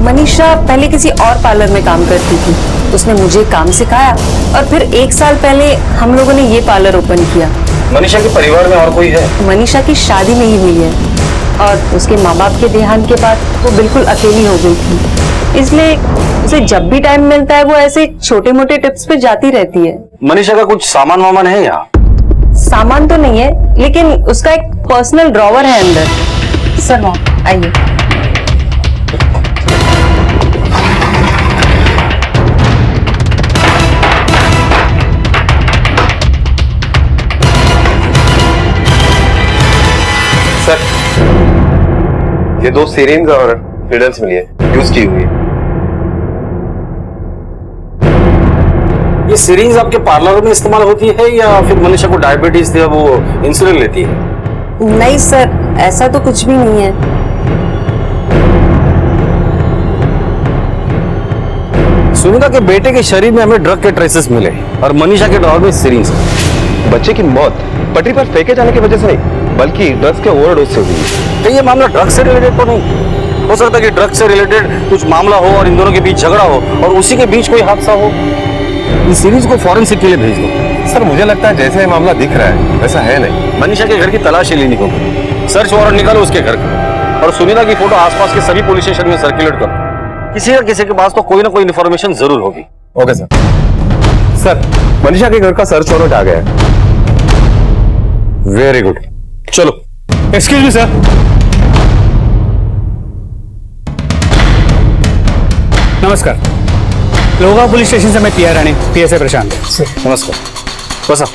मनीषा पहले किसी और पार्लर में काम करती थी, उसने मुझे काम सिखाया और फिर 1 साल पहले हम लोगों ने ये पार्लर ओपन किया। मनीषा के परिवार में और कोई है? मनीषा की शादी नहीं हुई है और उसके माँ बाप के देहांत के बाद वो बिल्कुल अकेली हो गई थी, इसलिए उसे जब भी टाइम मिलता है वो ऐसे छोटे मोटे टिप्स पे जाती रहती है। मनीषा का कुछ सामान वामान है यहाँ? सामान तो नहीं है, लेकिन उसका एक पर्सनल ड्रॉवर है अंदर। सर वहाँ आइए। सर ये 2 सिरिंज और नीडल्स मिली है, यूज की हुई है। ये सीरीज आपके पार्लर में इस्तेमाल होती है या फिर मनीषा को डायबिटीज थी वो इंसुलिन लेती है? नहीं सर, ऐसा तो कुछ भी नहीं है। सुनीता के बेटे के शरीर में हमें ड्रग के ट्रेसेस मिले और मनीषा के ड्रॉवर में सिरिंज। बच्चे की मौत पटरी पर फेंके जाने की वजह से नहीं, बल्कि ड्रग्स के ओवरडोज से हुई है। तो ये मामला ड्रग से रिलेटेड तो नहीं हो सकता कि ड्रग से रिलेटेड कुछ मामला हो और इन दोनों के बीच झगड़ा हो और उसी के बीच कोई हादसा हो। इस सीरीज को फॉरेंसिक के लिए भेज दो। सर मुझे लगता है जैसे ये मामला दिख रहा है वैसा है नहीं। मनीषा के घर की तलाशी लेनी होगी, सर्च वारंट निकालो उसके घर का और सुनीता की फोटो आसपास के सभी पुलिस स्टेशन में सर्कुलेट करो। किसी न किसी के पास तो कोई ना कोई इन्फॉर्मेशन जरूर होगी। Okay sir. सर मनीषा के घर का सर्च वारंट आ गया है। वेरी गुड, चलो। Excuse me sir. नमस्कार, लोगा पुलिस स्टेशन से मैं पीआई राणे, पीएसआई प्रशांत। नमस्कार, बसा।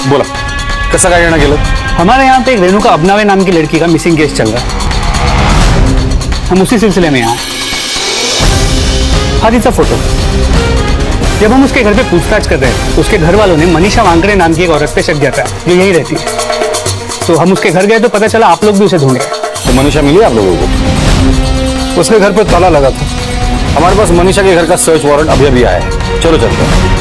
बोला, कसं काय येणं गेलं? हमारे यहाँ पे एक रेणुका अबनावे नाम की लड़की का मिसिंग केस चल रहा है, हम उसी सिलसिले में यहाँ। हादिसा फोटो। जब हम उसके घर पे पूछताछ कर रहे हैं, उसके घर वालों ने मनीषा वांकड़े नाम की एक औरत पे शक जताया जो यही रहती है। तो हम उसके घर गए तो पता चला आप लोग भी उसे ढूंढे। तो मनीषा मिली आप लोगों को? उसके घर पे ताला लगा था। हमारे पास मनीषा के घर का सर्च वारंट अभी अभी आया है, चलो चलते हैं।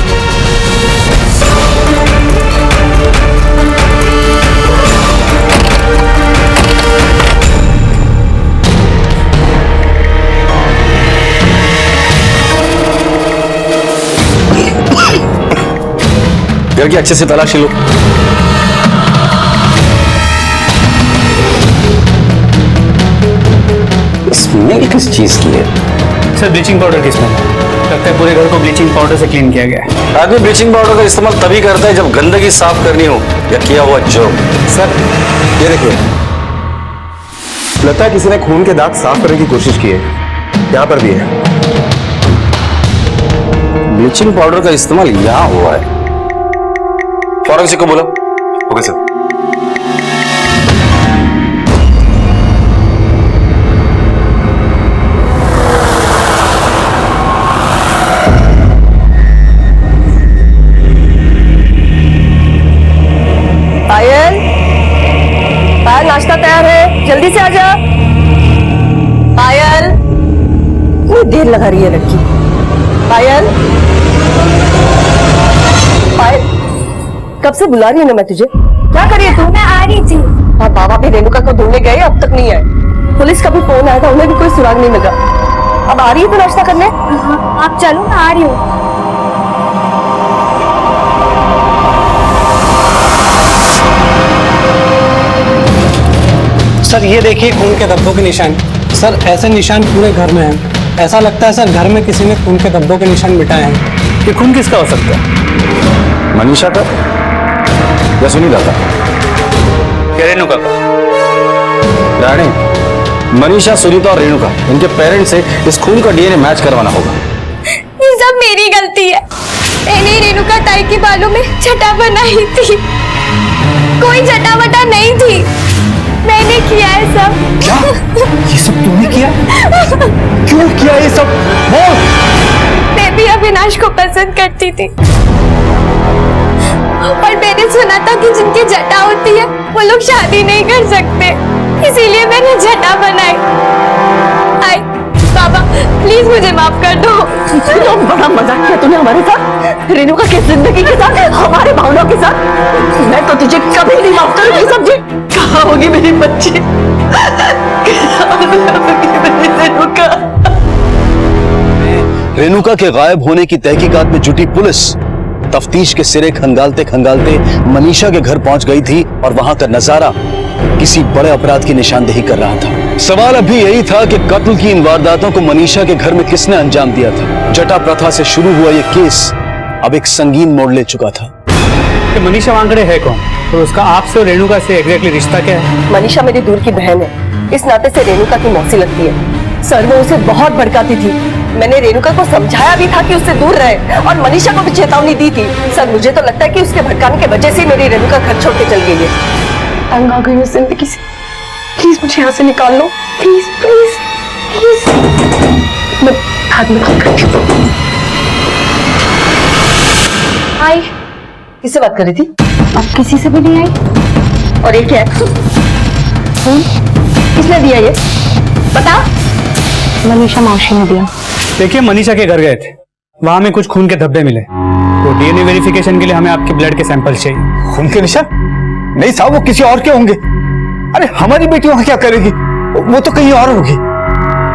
घर की अच्छे से तलाशी लो। स्मेल किस चीज की है? सर ब्लीचिंग पाउडर की स्मेल। लगता है पूरे घर को ब्लीचिंग पाउडर से क्लीन किया गया है। आदमी ब्लीचिंग पाउडर का इस्तेमाल तभी करता है जब गंदगी साफ करनी हो या किया हुआ जॉब। सर ये देखिए, लगता है किसी ने खून के दाग साफ करने की कोशिश की है। यहाँ पर भी है। ब्लीचिंग पाउडर का इस्तेमाल यहाँ हुआ है। फॉरेंसिक को बोला। Okay sir. पायल, पायल, इतनी देर लगा रही है लड़की। पायल, पायल, कब से बुला रही हूँ ना मैं तुझे। क्या कर रही है तू? मैं आ रही थी। हाँ, बाबा भी रेणुका को ढूंढने गए, अब तक नहीं आए। पुलिस का भी फोन आया था, उन्हें भी कोई सुराग नहीं लगा। अब आ रही है तो नाश्ता करने? आप चलो, मैं आ रही हूँ। सर ये देखिए खून के धब्बों के निशान। सर ऐसे निशान पूरे घर में हैं। ऐसा लगता है सर घर में किसी ने खून के धब्बों के निशान मिटाए हैं। ये खून किसका हो सकता है? मनीषा का या सुनीता का क्या रेणुका का? रानी, मनीषा, सुनीता और रेणुका, इनके पेरेंट्स से इस खून का डीएनए मैच करवाना होगा। ये सब मेरी गलती है। मैंने रेणुका ताई के बालों में छटा बनाई थी। कोई छटा वटा नहीं थी, मैंने किया है सब। क्या? ये सब तूने किया? क्यों किया ये सब? बोल। मैं भी अविनाश को पसंद करती थी और मैंने सुना था कि जिनकी जटा होती है वो लोग शादी नहीं कर सकते, इसीलिए मैंने जटा बनाई। आई बाबा, प्लीज मुझे माफ कर दो। तो बड़ा मजाक किया तूने हमारे साथ, रेणुका की जिंदगी के साथ, हमारे भावनाओं के साथ। मैं तो तुझे कभी नहीं माफ करूंगी। सब्जी कहाँ होगी मेरी बच्ची? रेणुका के गायब होने की तहकीकात में जुटी पुलिस तफ्तीश के सिरे खंगालते खंगालते मनीषा के घर पहुंच गई थी और वहां का नजारा किसी बड़े अपराध की निशानदेही कर रहा था। सवाल अभी यही था कि कत्ल की इन वारदातों को मनीषा के घर में किसने अंजाम दिया था। जटा प्रथा से शुरू हुआ यह केस अब एक संगीन मोड़ ले चुका था। मनीषा वांगड़े है कौन? तो उसका आपसे और रेणुका से एग्जैक्टली रिश्ता क्या है? मनीषा मेरी दूर की बहन है, इस नाते से रेणुका की मौसी लगती है। सर वो उसे बहुत भड़काती थी। मैंने रेणुका को समझाया भी था कि उससे दूर रहे और मनीषा को भी चेतावनी दी थी। सर मुझे तो लगता है कि उसके भड़काने की वजह से मेरी रेणुका घर छोड़ के चल गई है। तंग आ गई हूँ जिंदगी से, प्लीज मुझे यहाँ से निकाल लो। Please please please. मैं हाथ में काम करती हूँ। आई किससे बात कर रही थी? अब किसी से भी नहीं आई। और ये क्या है? किसने दिया ये? बता। मनीषा मौसी ने दिया। देखिए मनीषा के घर गए थे, वहां में कुछ खून के धब्बे मिले, तो डीएनए वेरिफिकेशन के लिए हमें आपके ब्लड के सैंपल चाहिए। खून के निशान? नहीं साहब, वो किसी और के होंगे। अरे हमारी बेटी वहां क्या करेगी? वो तो कहीं और होगी।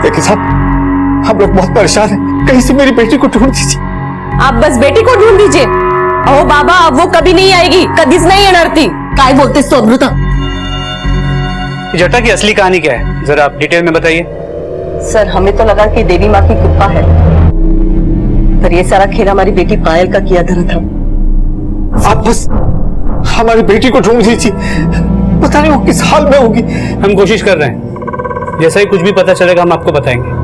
लेकिन साहब हम लोग बहुत परेशान हैं, कहीं से मेरी बेटी को ढूंढ दीजिए। आप बस बेटी को ढूंढ दीजिए। ओ बाबा, अब वो कभी नहीं आएगी, कदीस नहीं अनर्थी। काय बोलते तो अमृता? जटा की असली कहानी क्या है, जरा आप डिटेल में बताइए। सर हमें तो लगा कि देवी माँ की कृपा है, पर ये सारा खेल हमारी बेटी पायल का किया धरा था। आप बस हमारी बेटी को ढूंढ दीजिए, पता नहीं वो किस हाल में होगी। हम कोशिश कर रहे हैं, जैसा ही कुछ भी पता चलेगा हम आपको बताएंगे।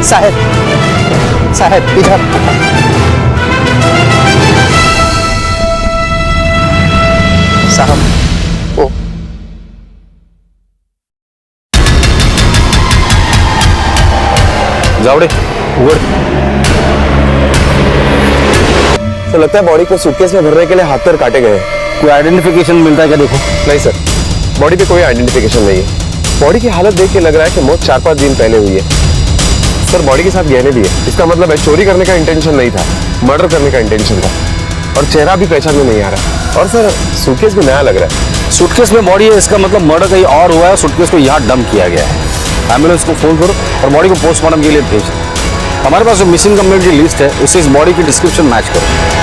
साहब साहब इधर। साहब ओ जावड़े उगड़। तो लगता है बॉडी को सूटकेस में भरने के लिए हाथ पैर काटे गए। कोई आइडेंटिफिकेशन मिलता है क्या? देखो। नहीं सर, बॉडी पे कोई आइडेंटिफिकेशन नहीं है। बॉडी की हालत देख के लग रहा है कि मौत 4-5 दिन पहले हुई है। सर बॉडी के साथ गहने भी है, इसका मतलब है चोरी करने का इंटेंशन नहीं था, मर्डर करने का इंटेंशन था। और चेहरा भी पहचान में नहीं आ रहा। और सर सूटकेस भी नया लग रहा है। सूटकेस में बॉडी है, इसका मतलब मर्डर कहीं और हुआ है, सूटकेस को यहाँ डंप किया गया है। एम्बुलेंस को फोन करो और बॉडी को पोस्टमार्टम के लिए भेज दो। हमारे पास जो मिसिंग कंप्लेंट की लिस्ट है उससे इस बॉडी की डिस्क्रिप्शन मैच करो।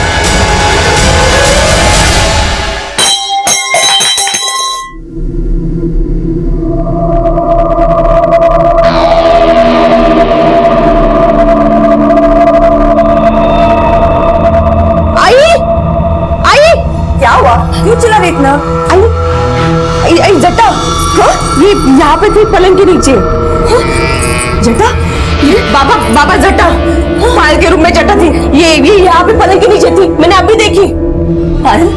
क्यों चिल्ला रही इतना? आई जटा, ये यहाँ पे थी पलंग के नीचे। जटा, ये बाबा जटा। पायल के रूम में जटा थी, ये यहाँ पे पलंग के नीचे थी, मैंने अभी देखी। पायल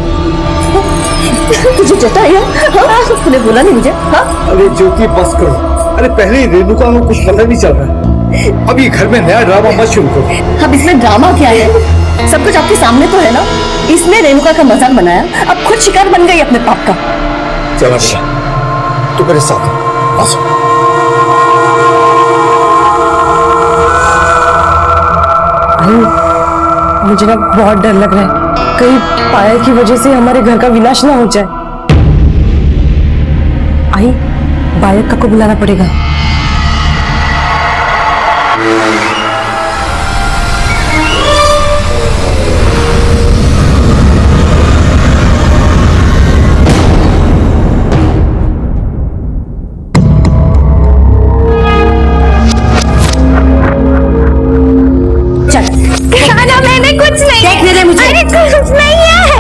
तुझे जटा है? हाँ? तूने बोला नहीं मुझे? हाँ? अरे ज्योति बस करो। अरे पहले ही रेणुका को कुछ पता नहीं चल रहा है, अब ये घर में नया ड्रामा मत शुरू करो। अब इसमें ड्रामा क्या है? सब कुछ आपके सामने तो है ना। इसने रेणुका का मजाक बनाया, अब खुद शिकार बन गई अपने पाप का। चला बेटा, तू मेरे साथ आ। मुझे ना बहुत डर लग रहा है, कहीं पायल की वजह से हमारे घर का विनाश ना हो जाए। आई, बालक का को बुलाना पड़ेगा। मैंने कुछ नहीं, देखने दे मुझे। अरे कुछ नहीं है।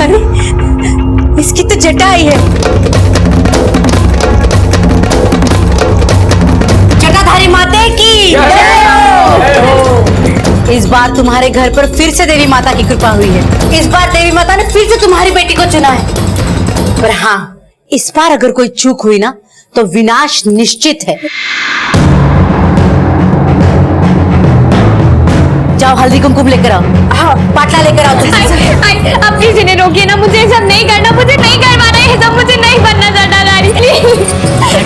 अरे इसकी तो जटा आई है। जटाधारी माते की जय हो। इस बार तुम्हारे घर पर फिर से देवी माता की कृपा हुई है। इस बार देवी माता ने फिर से तुम्हारी बेटी को चुना है। पर हाँ, इस बार अगर कोई चूक हुई ना तो विनाश निश्चित है। जाओ हल्दी कुमकुम लेकर आओ। हाँ, पाटला लेकर आओ। अब किसी ने रोकिए ना, मुझे सब नहीं करना, मुझे नहीं करवाना ये सब, मुझे नहीं बनना जटाधारी।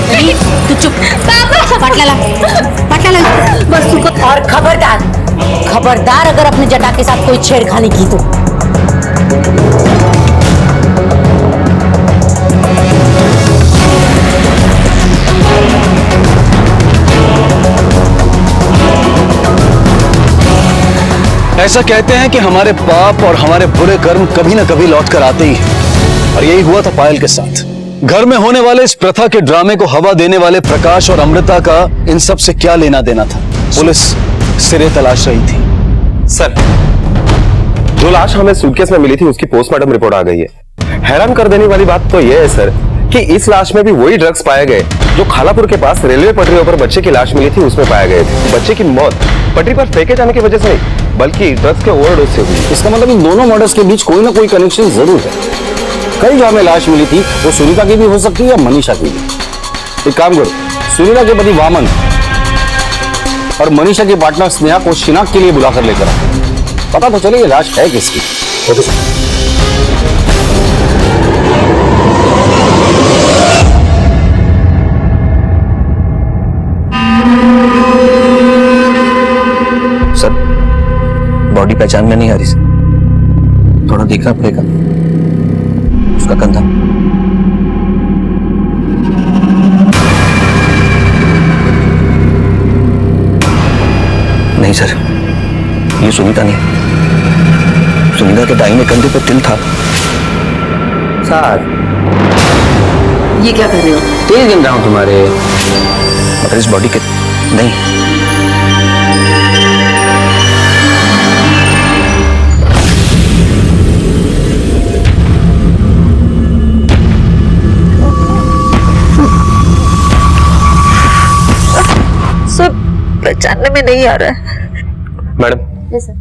प्लीज तू चुप। पाटला ला, पाटला ला। बस तू। और खबरदार, खबरदार अगर अपने जटा के साथ कोई छेड़खानी की तो। ऐसा कहते हैं कि हमारे पाप और हमारे बुरे कर्म कभी ना कभी लौट कर आते ही हैं, और यही हुआ था पायल के साथ। घर में होने वाले इस प्रथा के ड्रामे को हवा देने वाले प्रकाश और अमृता का इन सब से क्या लेना देना था? पुलिस सिरे तलाश रही थी। सर, जो लाश हमें सूटकेस में मिली थी उसकी पोस्टमार्टम रिपोर्ट आ गई है। हैरान कर देने वाली बात तो यह है सर कि इस लाश में भी वही ड्रग्स पाए गए जो खालापुर के पास रेलवे पटरियों पर बच्चे की लाश मिली थी उसमें पाए गए थे। बच्चे की मौत पटरी पर फेंके जाने की वजह से नहीं, बल्कि ड्रग्स के ओवरडोज से हुई। इसका मतलब इन दोनों मर्डर्स के बीच कोई ना कोई कनेक्शन जरूर है। कई जो हमें लाश मिली थी वो सुनीता की भी हो सकती है या मनीषा की भी। एक काम करो, सुनीता के पति वामन और मनीषा के पार्टनर स्नेहा को शिनाख्त के लिए बुलाकर लेकर आओ, पता तो चले ये लाश है किसकी। ओके सर, बॉडी पहचान में नहीं आ रही सर, थोड़ा देखना पड़ेगा उसका कंधा। नहीं सर, ये सुनीता नहीं। सुनीता के दाहिने कंधे पर तिल था। सर, ये क्या कर रहे हो? तेज गिन रहा हूं तुम्हारे, मगर इस बॉडी के नहीं। सर, पहचानने में नहीं आ रहा है। Madam, yes sir.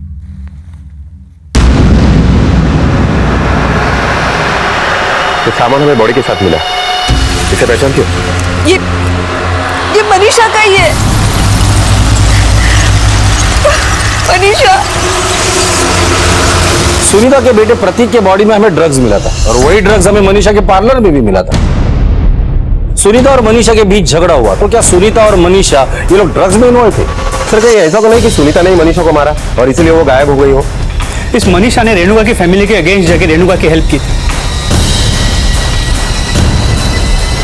ये सामान हमें बॉडी के साथ मिला, इसे पहचानती हो? ये मनीषा का ही है। मनीषा। सुनीता के बेटे प्रतीक के बॉडी में हमें ड्रग्स मिला था और वही ड्रग्स हमें मनीषा के पार्लर में भी मिला था। सुनीता और मनीषा के बीच झगड़ा हुआ तो क्या सुनीता और मनीषा ये लोग ड्रग्स में इन्वॉल्व थे? सर, कहीं ऐसा तो नहीं कि सुनीता ने ही मनीषा को मारा और इसीलिए वो गायब हो गई हो? इस मनीषा ने रेणुका की फैमिली के अगेंस्ट जाके रेणुका की हेल्प की।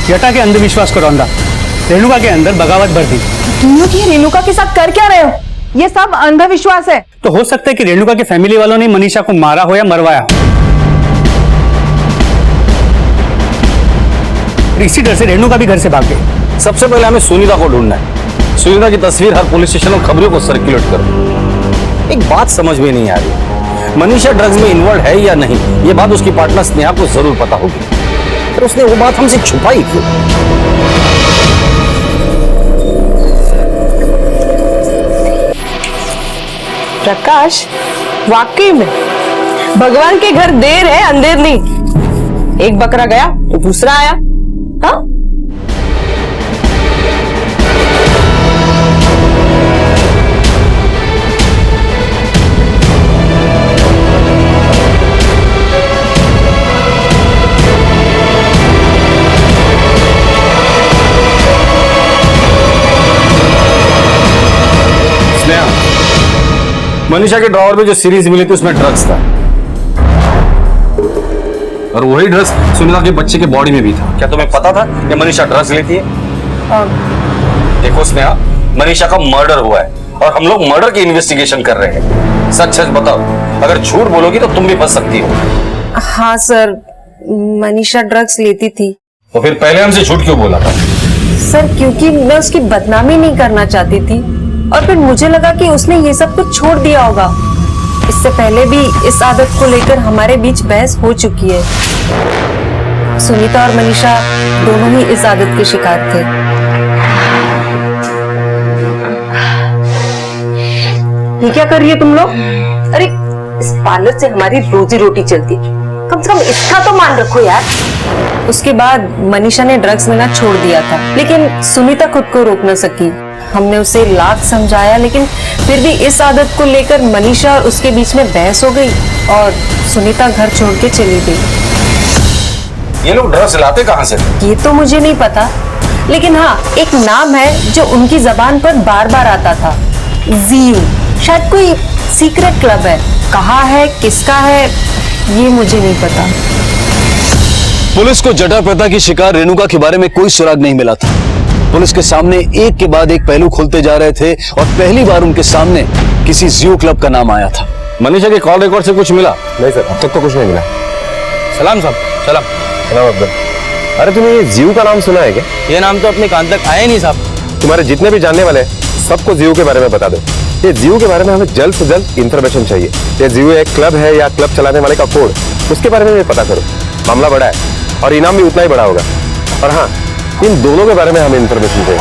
जटा के अंधविश्वास को रौंदा, रेणुका के अंदर बगावत भर दी। तुम लोग ये रेणुका के साथ कर क्या रहे हो? ये सब अंधविश्वास है। तो हो सकता है कि रेणुका के फैमिली वालों ने मनीषा को मारा हो या मरवाया हो। इसी डर से रेणुका भी घर से भाग गई। सबसे पहले हमें सुनीता को ढूंढना है। सुनीता की तस्वीर हर पुलिस स्टेशन और खबरों को सर्कुलेट करो। एक बात समझ में नहीं आ रही, मनीषा ड्रग्स में इन्वॉल्व है या नहीं, ये बात उसकी पार्टनर स्नेहा को जरूर पता होगी। फिर उसने वो बात हमसे छुपाई क्यों? प्रकाश, वाकई में भगवान के घर देर है अंधेर नहीं। एक बकरा गया तो दूसरा आया। हाँ, मनीषा के ड्रॉवर में जो सीरीज मिली थी उसमें ड्रग्स था, और वही ड्रग्स सुनीता के बच्चे के बॉडी में भी था। क्या तुम्हें पता था कि मनीषा ड्रग्स लेती है? देखो स्नेहा, मनीषा का मर्डर हुआ है और हम लोग मर्डर की इन्वेस्टिगेशन कर रहे हैं। सच सच बताओ, अगर झूठ बोलोगी तो तुम भी फंस सकती हो। हाँ सर, मनीषा ड्रग्स लेती थी। तो फिर पहले हमसे झूठ क्यों बोला था? सर क्योंकि मैं उसकी बदनामी नहीं करना चाहती थी, और फिर मुझे लगा कि उसने ये सब कुछ छोड़ दिया होगा। इससे पहले भी इस आदत को लेकर हमारे बीच बहस हो चुकी है। सुनीता और मनीषा दोनों ही इस आदत के शिकार थे। ये क्या कर रही है तुम लोग? अरे इस पार्लर से हमारी रोजी रोटी चलती है, कम से कम इसका तो मान रखो यार। उसके बाद मनीषा ने ड्रग्स लेना छोड़ दिया था, लेकिन सुनीता खुद को रोक न सकी। हमने उसे लाख समझाया, लेकिन फिर भी इस आदत को लेकर मनीषा और उसके बीच में बहस हो गई और सुनीता घर छोड़ के चली गई। ये लोग ड्रग्स लाते कहाँ से? ये तो मुझे नहीं पता, लेकिन हाँ, एक नाम है जो उनकी जबान पर बार बार आता था, जीयू। शायद कोई सीक्रेट क्लब है, कहाँ है, किसका है, ये मुझे नहीं पता। पुलिस को जटाप्रता की शिकार रेणुका के बारे में कोई सुराग नहीं मिला था। पुलिस के सामने एक के बाद एक पहलू खुलते जा रहे थे और पहली बार उनके सामने किसी जियो क्लब का नाम आया था। मनीषा के कॉल रिकॉर्ड से कुछ मिला? नहीं सर, अब तक तो कुछ नहीं मिला। सलाम साहब। सलाम। सलाम अब्दुल। अरे तुमने ये जियो का नाम सुना है क्या? ये नाम तो अपने कान तक आया नहीं साहब। तुम्हारे जितने भी जानने वाले सबको जियो के बारे में बता दो। ये जियो के बारे में हमें जल्द से जल्द इंफॉर्मेशन चाहिए। ये जियो एक क्लब है या क्लब चलाने वाले का कोड, उसके बारे में पता करो। मामला बड़ा है और इनाम भी उतना ही बड़ा होगा। और हाँ, इन दोनों के बारे में हमें इंफॉर्मेशन चाहिए।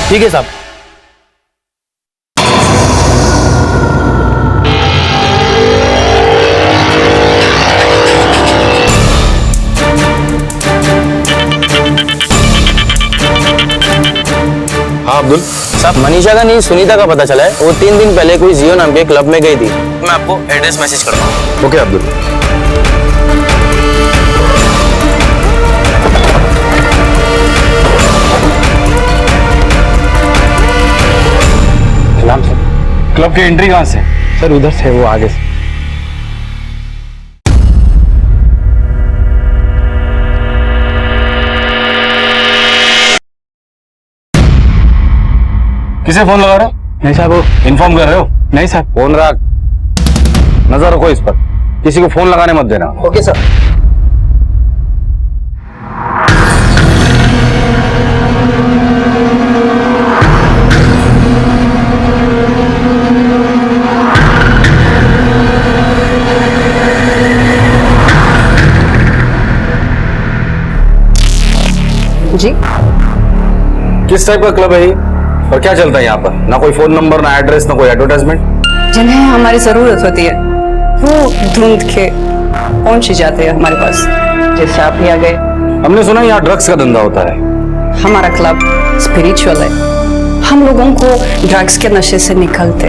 ठीक है साहब। हाँ अब्दुल साहब, मनीषा का नहीं सुनीता का पता चला है। वो 3 दिन पहले कोई जियो नाम के क्लब में गई थी। मैं आपको एड्रेस मैसेज करता हूँ। ओके अब्दुल। क्लब की एंट्री कहाँ से? सर उधर से, वो आगे से। किसे फोन लगा रहे हो? नहीं साहब, वो इन्फॉर्म कर रहे हो? नहीं साहब। फोन रख, नजर रखो इस पर, किसी को फोन लगाने मत देना। Okay sir. जी, किस टाइप का क्लब है ये और क्या चलता है यहाँ पर? ना कोई फोन नंबर, ना एड्रेस, ना कोई एडवर्टाइजमेंट। जिन्हें हमारी जरूरत होती है वो ढूंढ के पहुंच ही जाते हैं हमारे पास। जैसे आप ही आ गए। हमने सुना यहाँ ड्रग्स का धंधा होता है। हमारा क्लब स्पिरिचुअल है। हम लोगों को ड्रग्स के नशे से निकलते,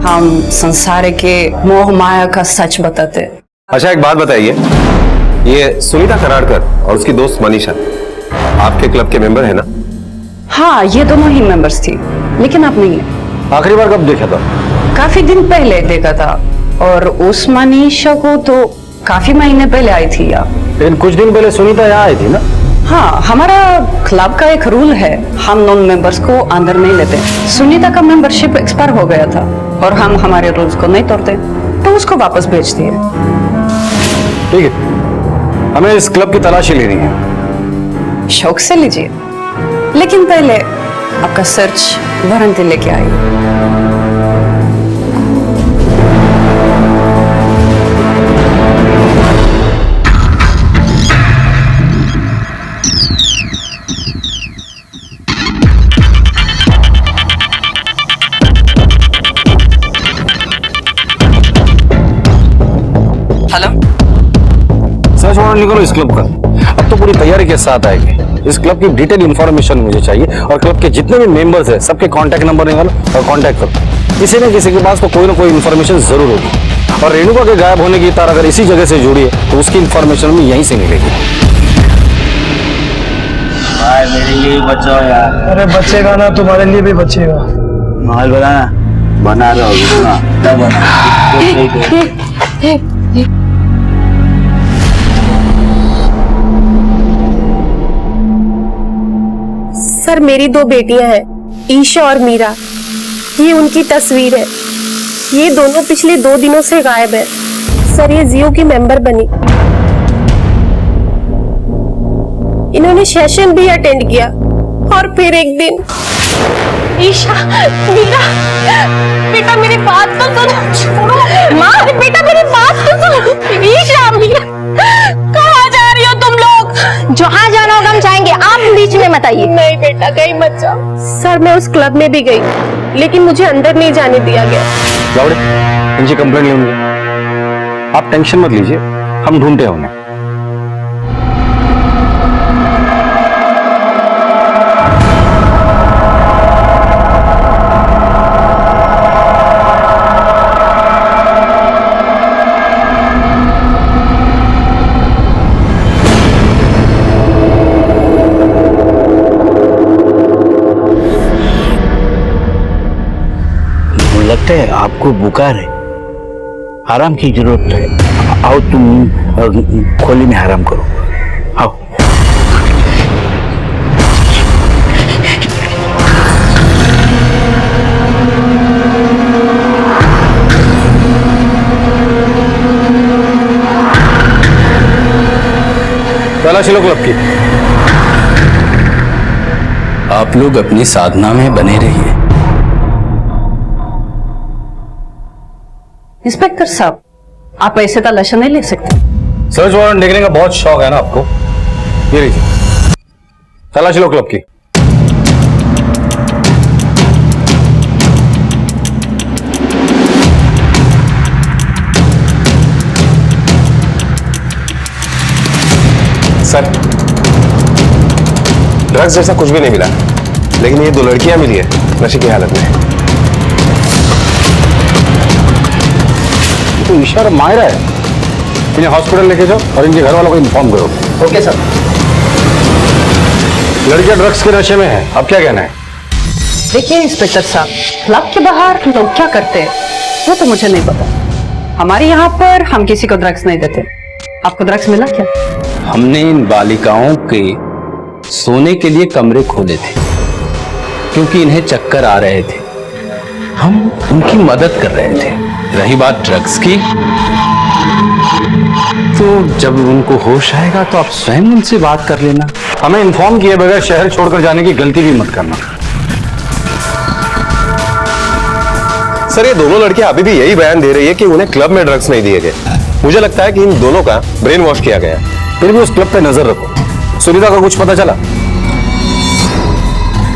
हम संसार के मोह माया का सच बताते। अच्छा एक बात बताइए, ये सुनीता कराड़कर और उसकी दोस्त मनीषा आपके क्लब के मेंबर है ना? हाँ, ये दोनों ही मेंबर्स थी, लेकिन अब नहीं है। आखिरी बार कब देखा था? काफी दिन पहले देखा था, और उस मनीषा को तो काफी महीने पहले आई थी यहाँ। लेकिन कुछ दिन पहले सुनीता यहाँ आई थी ना? हाँ, हमारा क्लब का एक रूल है, हम नॉन मेंबर्स को अंदर नहीं लेते। सुनीता का मेंबरशिप एक्सपायर हो गया था और हम हमारे रूल्स को नहीं तोड़ते, तो उसको वापस भेज दिए। ठीक है, हमें इस क्लब की तलाशी लेनी है। शौक से लीजिए, लेकिन पहले आपका सर्च वारंटी लेके आइए। निकलो इस क्लब का। अब तो पूरी तैयारी के साथ आएगी। इस क्लब की डिटेल इंफॉर्मेशन मुझे चाहिए और क्लब के जितने भी मेंबर्स हैं सबके कांटेक्ट नंबर निकालो और कांटेक्ट करो। किसी न किसी के पास तो कोई ना कोई इंफॉर्मेशन जरूर होगी और रेणुका के गायब होने की तार अगर इसी जगह से जुड़ी है तो उसकी इंफॉर्मेशन भी यहीं से मिलेगी। भाई मेरे लिए बचाओ यार। अरे बचेगा ना, तुम्हारे लिए भी बचेगा। माहौल बनाना बना रहा हूँ। सर मेरी 2 बेटियां हैं, ईशा और मीरा। ये उनकी तस्वीर है। ये दोनों पिछले 2 दिनों से गायब है। सर ये जियो की मेंबर बनी। इन्होंने सेशन भी अटेंड किया और फिर एक दिन ईशा, मीरा, बेटा मेरी बात तो सुनो। माँ बेटा मेरी बात तो सुनो। ईशा, मीरा, कहाँ जा रही हो तुम लोग? जहाँ जाना होगा हम जाएंगे, आप बीच में मत आइए। नहीं बेटा कहीं मत जाओ। सर मैं उस क्लब में भी गई लेकिन मुझे अंदर नहीं जाने दिया गया। जाओ इनकी कंप्लेंट लेंगे। आप टेंशन मत लीजिए, हम ढूंढते हैं उन्हें। लगता है आपको बुखार है, आराम की जरूरत है। आओ तुम खोली में आराम करो। आओ। तलाशी लो क्लब की। आप लोग अपनी साधना में बने रहिए। इंस्पेक्टर साहब, आप ऐसे तलाशी नहीं ले सकते। सर्च वारंट देखने का बहुत शौक है ना आपको? ये लीजिए, तलाशी लो क्लब की। सर ड्रग्स जैसा कुछ भी नहीं मिला, लेकिन ये 2 लड़कियां मिली है नशे की हालत में। तो ईशा मायरा है। इन्हें हॉस्पिटल लेके जाओ और इनके घर वालों को इन्फॉर्म करो। Okay sir. लड़कियां ड्रग्स के नशे में है, अब क्या कहना है? देखिए इंस्पेक्टर साहब, क्लब के बाहर लोग क्या करते हैं वो तो मुझे नहीं पता। हमारे यहाँ पर हम किसी को ड्रग्स नहीं देते। आपको ड्रग्स मिला क्या? हमने इन बालिकाओं के सोने के लिए कमरे खोले थे क्योंकि इन्हें चक्कर आ रहे थे। हम उनकी मदद कर रहे थे। रही बात ड्रग्स की, तो जब उनको होश आएगा तो आप स्वयं उनसे बात कर लेना। हमें इन्फॉर्म किए बगैर शहर छोड़कर जाने की गलती भी मत करना। सर ये दोनों लड़कियां अभी भी यही बयान दे रही है कि उन्हें क्लब में ड्रग्स नहीं दिए गए। मुझे लगता है कि इन दोनों का ब्रेन वॉश किया गया। फिर भी उस क्लब पे नजर रखो। सुनीता का कुछ पता चला?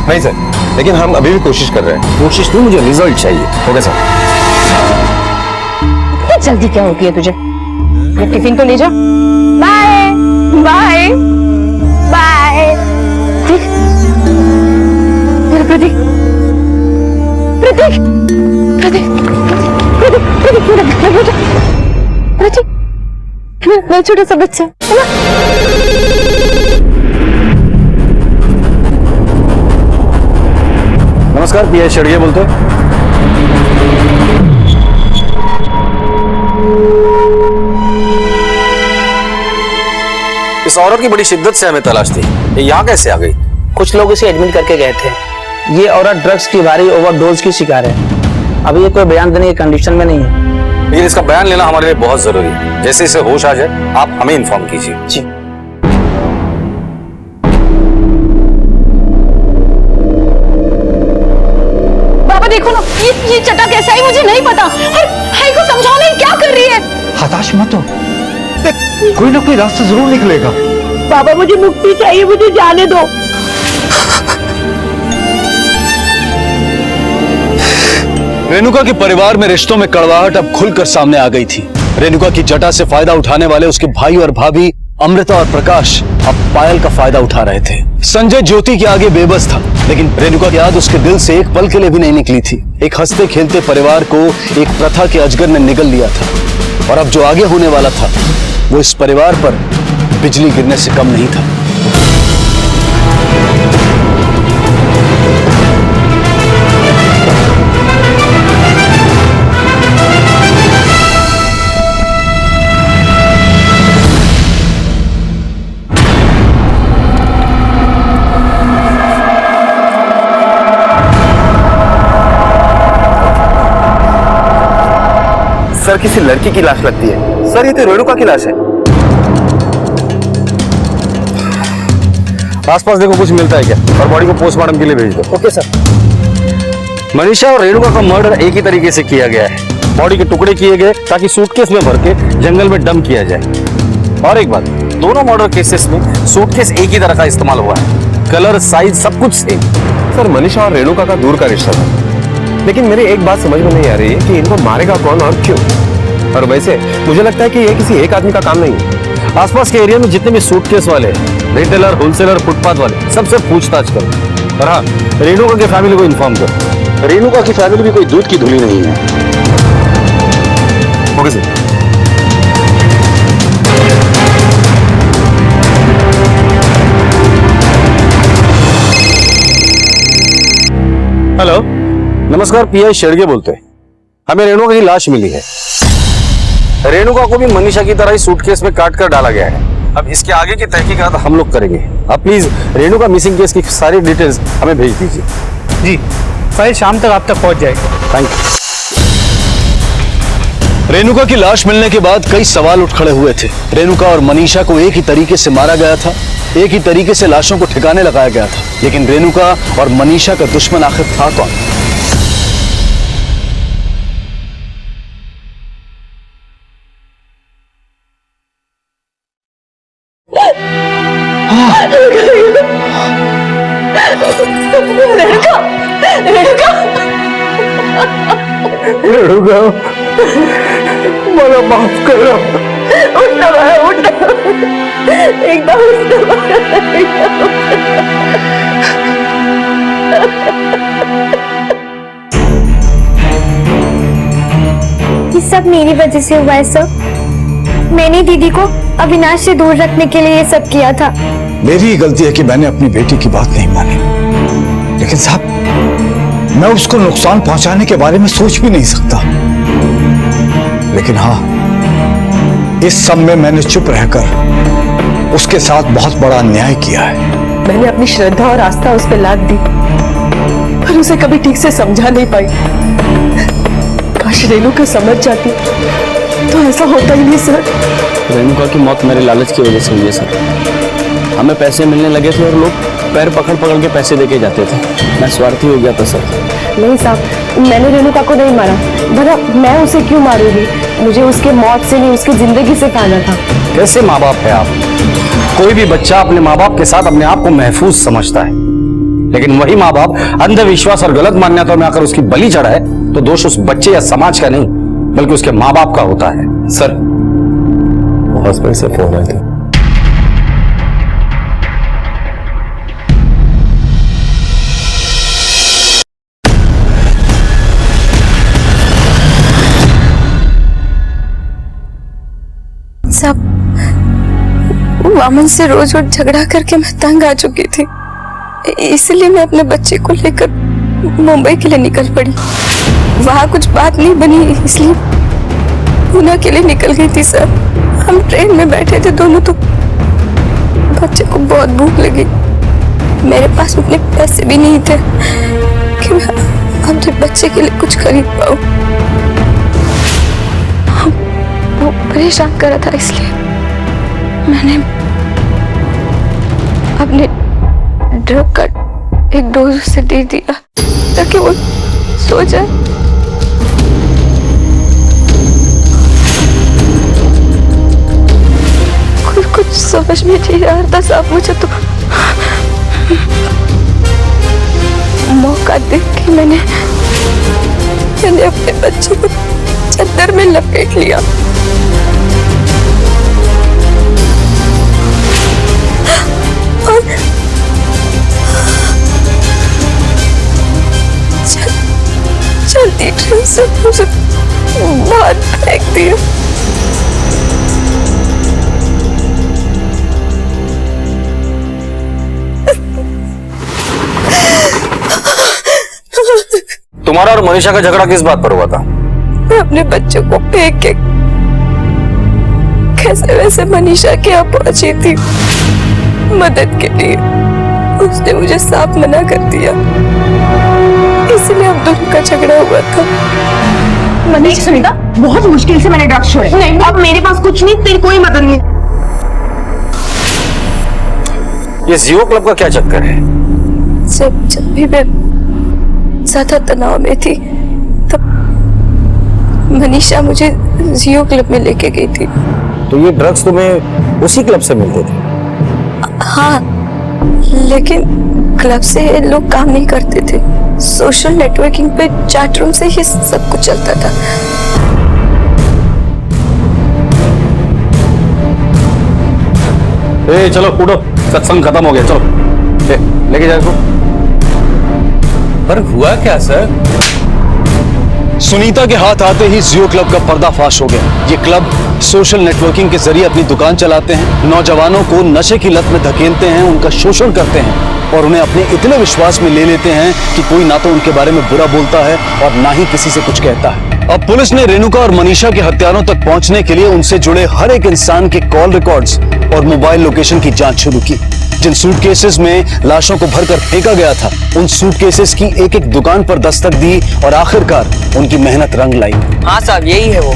नहीं सर, लेकिन हम अभी भी कोशिश कर रहे हैं। कोशिश नहीं, मुझे रिजल्ट चाहिए। Okay sir. जल्दी क्या होती है तुझे? ये टिफिन तो ले जा। Bye bye bye. Pratik Pratik Pratik Pratik Pratik मेरा छोटा सा बच्चा है ना। नमस्कार, पीआई शेड़िया बोलते हैं। इस औरत की बड़ी शिद्दत से हमें तलाश थी। ये यहाँ कैसे आ गई? कुछ लोग इसे एडमिट करके गए थे। ये औरत ड्रग्स की भारी ओवरडोज की शिकार है। अभी ये कोई बयान देने की कंडीशन में नहीं है। लेकिन इसका बयान लेना हमारे लिए बहुत जरूरी है। जैसे इसे होश आ जाए आप हमें इन्फॉर्म कीजिए। जी। बाबा देखो ना, ये चटा कैसा है मुझे नहीं पता। हाय को समझाओ नहीं, क्या कर रही है? हताश मत हो, कोई ना कोई रास्ता जरूर निकलेगा। बाबा मुझे मुक्ति चाहिए, मुझे जाने दो। रेणुका के परिवार में रिश्तों में कड़वाहट अब खुलकर सामने आ गई थी। रेणुका की जटा से फायदा उठाने वाले उसके भाई और भाभी अमृता और प्रकाश अब पायल का फायदा उठा रहे थे। संजय ज्योति के आगे बेबस था, लेकिन रेणुका की याद उसके दिल से एक पल के लिए भी नहीं निकली थी। एक हंसते खेलते परिवार को एक प्रथा के अजगर ने निगल लिया था, और अब जो आगे होने वाला था वो इस परिवार पर बिजली गिरने से कम नहीं था। सर किसी लड़की की लाश लगती है। सर ये तो रेणुका की लाश है। आसपास देखो कुछ मिलता है क्या, और बॉडी को पोस्टमार्टम के लिए भेज दो। Okay sir. मनीषा और रेणुका का मर्डर एक ही तरीके से किया गया है। बॉडी के टुकड़े किए गए ताकि सूटकेस में भर के जंगल में डंप किया जाए। और एक बात, दोनों मर्डर केसेस में सूटकेस एक ही तरह का इस्तेमाल हुआ है, कलर साइज सब कुछ सेम। सर मनीषा और रेणुका का दूर का रिश्ता था, लेकिन मेरी एक बात समझ में नहीं आ रही है कि इनको मारेगा कौन और क्यों। और वैसे मुझे लगता है कि ये किसी एक आदमी का काम नहीं है। आसपास के एरिया में जितने भी सूटकेस वाले, रिटेलर, होलसेलर, फुटपाथ वाले, सबसे पूछताछ करो। और हाँ, रेणुका की फैमिली को इन्फॉर्म करो। रेणुका की फैमिली भी कोई दूध की धुली नहीं है। Okay sir. हेलो, नमस्कार, पीआई शेड़गे बोलते हैं। हमें रेणुका की लाश मिली है। रेणुका को भी मनीषा की तरह ही सूटकेस में काट कर डाला गया है। अब इसके आगे की तहकीकात हम लोग करेंगे। आप प्लीज रेणुका मिसिंग केस की सारी डिटेल्स हमें भेज दीजिए। जी, फाइल शाम तक आप तक पहुंच जाएगी। Thank you. रेणुका की लाश मिलने के बाद कई सवाल उठ खड़े हुए थे। रेणुका और मनीषा को एक ही तरीके से मारा गया था, एक ही तरीके से लाशों को ठिकाने लगाया गया था, लेकिन रेणुका और मनीषा का दुश्मन आखिर था कौन? रेणुका, मला माफ करो। उठना भाई, उठना। एकदम ये सब मेरी वजह से हुआ है सर। मैंने दीदी को अविनाश से दूर रखने के लिए ये सब किया था। मेरी ही गलती है कि मैंने अपनी बेटी की बात नहीं मानी, लेकिन साहब मैं उसको नुकसान पहुंचाने के बारे में सोच भी नहीं सकता। लेकिन हाँ, इस सब में मैंने चुप रहकर उसके साथ बहुत बड़ा अन्याय किया है। मैंने अपनी श्रद्धा और आस्था उस पर लाद दी, पर उसे कभी ठीक से समझा नहीं पाई। काश रेणुका समझ जाती तो ऐसा होता ही नहीं सर। रेणुका की मौत मेरे लालच की वजह से हुई है सर। हमें पैसे मिलने लगे थे और लोग पैर पकड़ पकड़ के पैसे देके जाते थे। मैं स्वार्थी हो गया था सर। नहीं साहब, मैंने रेणुका को नहीं मारा। भला मैं उसे क्यों मारूंगी? मुझे उसके मौत से नहीं, उसकी जिंदगी से फायदा था। कैसे माँ बाप है आप? कोई भी बच्चा अपने माँ बाप के साथ अपने आप को महफूज समझता है, लेकिन वही माँ बाप अंधविश्वास और गलत मान्यताओं में आकर उसकी बलि चढ़ाए तो दोष उस बच्चे या समाज का नहीं, बल्कि उसके माँ बाप का होता है। सर हॉस्पिटल से फोन आया था। सब वामन से रोज रोज झगड़ा करके मैं तंग आ चुकी थी, इसलिए मैं अपने बच्चे को लेकर मुंबई के लिए निकल पड़ी। वहाँ कुछ बात नहीं बनी, इसलिए पूना के लिए निकल गई थी सर। हम ट्रेन में बैठे थे दोनों, तो बच्चे को बहुत भूख लगी। मेरे पास उतने पैसे भी नहीं थे कि मैं अपने बच्चे के लिए कुछ खरीद पाऊँ। वो परेशान कर रहा था, इसलिए मैंने अपने ड्रग का एक डोज उसे दे दिया ताकि वो सो जाए। कुछ समझ में नहीं आ रहा था साहब मुझे तो। मौका देख के मैंने अपने बच्चे को चादर में लपेट लिया। उससे मुझे बाहर फेंक दिया। तुम्हारा और मनीषा का झगड़ा किस बात पर हुआ था? मैं अपने बच्चे को फेंक के कैसे वैसे मनीषा के यहाँ पहुंची थी मदद के लिए। उसने मुझे साफ मना कर दिया, इसलिए हम दोनों का झगड़ा हुआ था। मनीषा सुनीता, बहुत मुश्किल से मैंने ड्रग्स छोड़े। नहीं, अब मेरे पास कुछ नहीं, तेरी कोई मदद नहीं। ये जियो क्लब का क्या चक्कर है? जब भी मैं ज्यादा तनाव में थी तब मनीषा मुझे जियो क्लब में लेके गई थी। तो ये ड्रग्स तुम्हें उसी क्लब से मिलते थे? हाँ, लेकिन क्लब से ये लोग काम नहीं करते थे। सोशल नेटवर्किंग पे चैट रूम से ही सब कुछ चलता था। ए चलो उठो, सत्संग खत्म हो गया, चलो लेके जाओ इसको। पर हुआ क्या सर? सुनीता के हाथ आते ही जियो क्लब का पर्दाफाश हो गया। ये क्लब सोशल नेटवर्किंग के जरिए अपनी दुकान चलाते हैं, नौजवानों को नशे की लत में धकेलते हैं, उनका शोषण करते हैं और उन्हें अपने इतने विश्वास में ले लेते हैं कि कोई ना तो उनके बारे में बुरा बोलता है और ना ही किसी से कुछ कहता है। अब पुलिस ने रेणुका और मनीषा के हत्यारों तक पहुंचने के लिए उनसे जुड़े हर एक इंसान के कॉल रिकॉर्ड्स और मोबाइल लोकेशन की जांच शुरू की। जिन सूटकेसेस में लाशों को भरकर फेंका गया था, उन सूटकेसेस की एक एक दुकान पर दस्तक दी और आखिरकार उनकी मेहनत रंग लाई। हाँ साहब, यही है वो।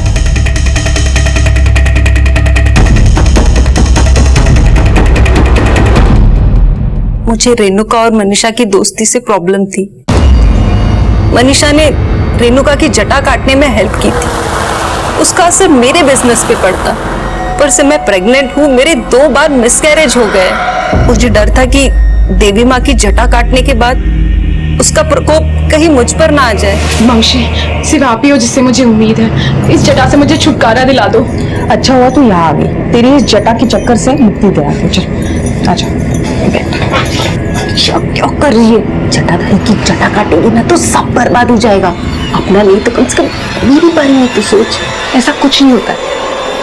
मुझे रेणुका और मनीषा की दोस्ती से प्रॉब्लम थी। मनीषा ने रेणुका की जटा काटने में हेल्प की थी। उसका असर मेरे बिजनेस पे पड़ता। पर से मैं प्रेग्नेंट हूँ, मेरे 2 बार मिसकैरेज हो गए। मुझे डर था कि देवी माँ की जटा काटने के बाद उसका प्रकोप कहीं मुझ पर ना आ जाए। मंशी, सिर्फ आप ही हो जिससे मुझे उम्मीद है। इस जटा से मुझे छुटकारा दिला दो। अच्छा हुआ तू यहाँ आ गई, तेरी इस जटा के चक्कर से मुक्ति दिला दो। चल आजा। क्या कर रही है? जटाधारी की जटा काटेगी ना तो सब बर्बाद हो जाएगा। अपना नहीं तो कम से कम मेरी बारे में तो सोच। ऐसा कुछ नहीं होता है,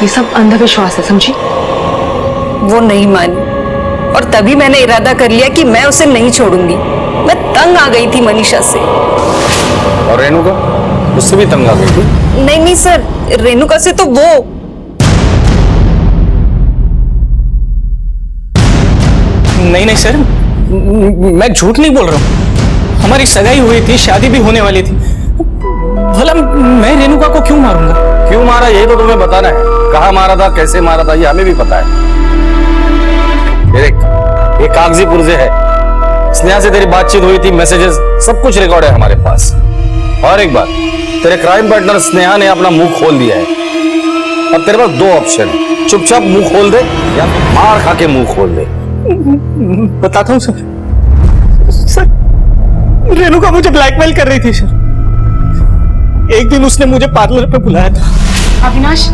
ये सब अंधविश्वास है, समझी? वो नहीं मानी और तभी मैंने इरादा कर लिया कि मैं उसे नहीं छोड़ूंगी। मैं तंग आ गई थी मनीषा से। और रेणुका? उससे भी तंग आ गई थी? नहीं सर, रेणुका से तो वो। नहीं सर, मैं झूठ नहीं बोल रहा हूँ। हमारी सगाई हुई थी, शादी भी होने वाली थी। भला मैं रेणुका को क्यों मारूंगा? क्यों मारा यही तो तुम्हें बताना है। कहाँ मारा था, कैसे मारा था, ये हमें भी पता है। ये कागजी पुर्जे है। स्नेहा से तेरी बातचीत हुई थी, मैसेजेस, सब कुछ रिकॉर्ड है हमारे पास। और एक बात, तेरे क्राइम पार्टनर स्नेहा ने अपना मुंह खोल दिया है। अब तेरे पास 2 ऑप्शन है, चुपचाप मुंह खोल दे या मार खा के मुंह खोल दे। बताता हूँ सर, रेणुका मुझे ब्लैकमेल कर रही थी सर। एक दिन उसने मुझे पार्लर पे बुलाया था। अविनाश,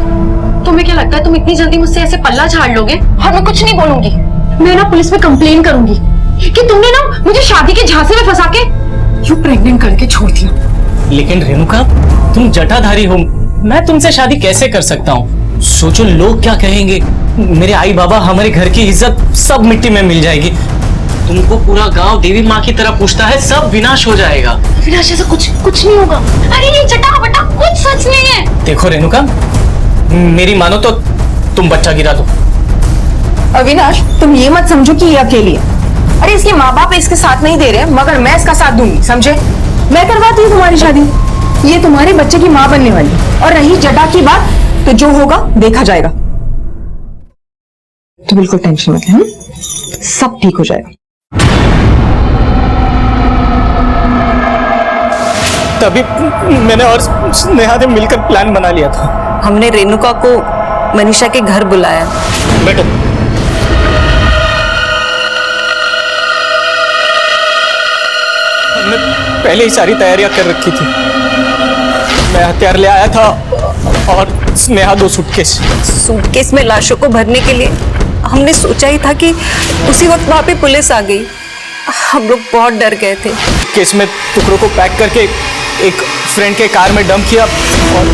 तुम्हें क्या लगता है तुम इतनी जल्दी मुझसे ऐसे पल्ला झाड़ लोगे? और मैं कुछ नहीं बोलूंगी। मैं ना पुलिस में कंप्लेन करूंगी कि तुमने ना मुझे शादी के झांसे में फंसा के यूं प्रेग्नेंट करके छोड़ दिया। लेकिन रेणुका, तुम जटाधारी हो, मैं तुमसे शादी कैसे कर सकता हूँ? सोचो लोग क्या कहेंगे। मेरे आई बाबा, हमारे घर की इज्जत सब मिट्टी में मिल जाएगी। तुमको पूरा गांव देवी माँ की तरह पूछता है, सब विनाश हो जाएगा। विनाश, ऐसा कुछ नहीं होगा। अरे ये जटा बटा कुछ सच नहीं है। देखो रेणुका, मेरी मानो तो तुम बच्चा गिरा दो। अविनाश, तुम ये मत समझो कि ये अकेली है। अरे इसके माँ बाप इसके साथ नहीं दे रहे, मगर मैं इसका साथ दूंगी, समझे? मैं करवाती हूँ तुम्हारी शादी। ये तुम्हारे बच्चे की माँ बनने वाली। और रही जटा की बात, तो जो होगा देखा जाएगा। तो बिल्कुल टेंशन मत ले, सब ठीक हो जाएगा। तभी मैंने और स्नेहा ने मिलकर प्लान बना लिया था। हमने रेणुका को मनीषा के घर बुलाया। बैठो। हमने पहले ही सारी तैयारियां कर रखी थी। मैं हथियार ले आया था और स्नेहा 2 सूटकेस में लाशों को भरने के लिए हमने सोचा ही था कि उसी वक्त वहां पे पुलिस आ गई। हम लोग बहुत डर गए थे। केस में टुकड़ों को पैक करके एक फ्रेंड के कार में डंप किया और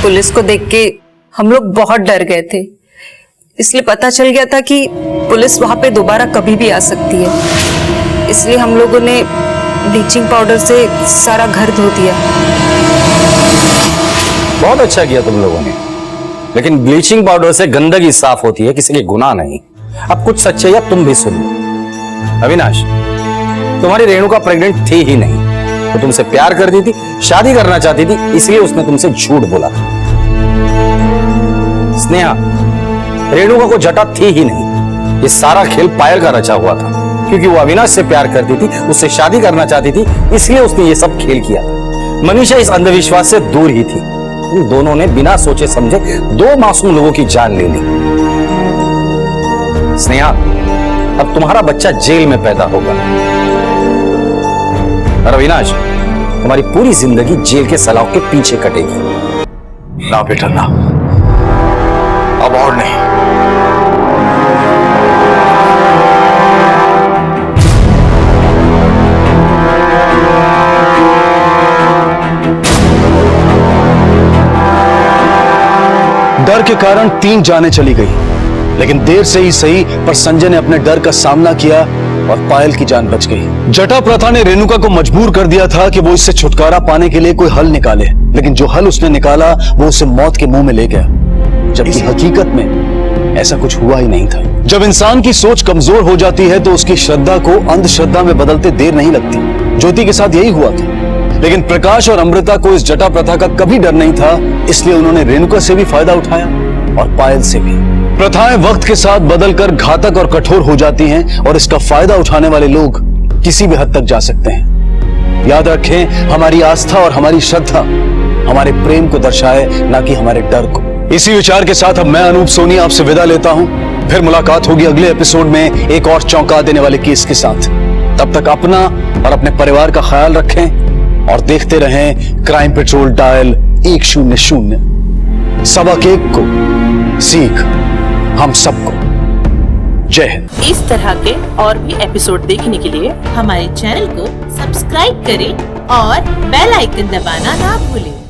पुलिस को देख के हम लोग बहुत डर गए थे, इसलिए पता चल गया था कि पुलिस वहां पे दोबारा कभी भी आ सकती है, इसलिए हम लोगों ने ब्लीचिंग पाउडर से सारा घर धो दिया। बहुत अच्छा किया तुम लोगों ने, लेकिन ब्लीचिंग पाउडर से गंदगी साफ होती है, किसी के गुनाह नहीं। अब कुछ सच्चाइयां तुम भी सुन लो। अविनाश, तुम्हारी रेणुका प्रेग्नेंट थी ही नहीं, वो तुमसे प्यार करती थी, शादी करना चाहती थी, इसलिए उसने तुमसे झूठ बोला था। स्नेहा, रेणुका को जटा थी ही नहीं, ये सारा खेल पायल का रचा हुआ था, क्योंकि वो अविनाश से प्यार करती थी, उससे शादी करना चाहती थी, इसलिए उसने ये सब खेल किया था। मनीषा इस अंधविश्वास से दूर ही थी। उन दोनों ने बिना सोचे समझे 2 मासूम लोगों की जान ले ली। स्नेहा, अब तुम्हारा बच्चा जेल में पैदा होगा और अविनाश, तुम्हारी पूरी जिंदगी जेल के सलाखों के पीछे कटेगी। ना बेटा ना, अब और नहीं। डर के कारण 3 जानें चली गई, लेकिन देर से ही सही पर संजय ने अपने डर का सामना किया और पायल की जान बच गई। जटा प्रथा ने रेणुका को मजबूर कर दिया था कि वो इससे छुटकारा पाने के लिए कोई हल निकाले, लेकिन जो हल उसने निकाला वो उसे मौत के मुंह में ले गया, जबकि हकीकत में ऐसा कुछ हुआ ही नहीं था। जब इंसान की सोच कमजोर हो जाती है तो उसकी श्रद्धा को अंधश्रद्धा में बदलते देर नहीं लगती। ज्योति के साथ यही हुआ था, लेकिन प्रकाश और अमृता को इस जटा प्रथा का कभी डर नहीं था, इसलिए उन्होंने रेणुका से भी फायदा उठाया और पायल से भी। प्रथाएं वक्त के साथ बदलकर घातक और कठोर हो जाती हैं और इसका फायदा उठाने वाले लोग किसी भी हद तक जा सकते हैं। याद रखें, हमारी आस्था और हमारी श्रद्धा हमारे प्रेम को दर्शाए, ना कि हमारे डर को। इसी विचार के साथ अब मैं अनूप सोनी आपसे विदा लेता हूं। फिर मुलाकात होगी अगले एपिसोड में एक और चौंका देने वाले केस के साथ। तब तक अपना और अपने परिवार का ख्याल रखें और देखते रहें क्राइम पेट्रोल डायल 100। सबक एक को सीख हम सबको। जय हिंद। इस तरह के और भी एपिसोड देखने के लिए हमारे चैनल को सब्सक्राइब करें और बेल आइकन दबाना ना भूलें।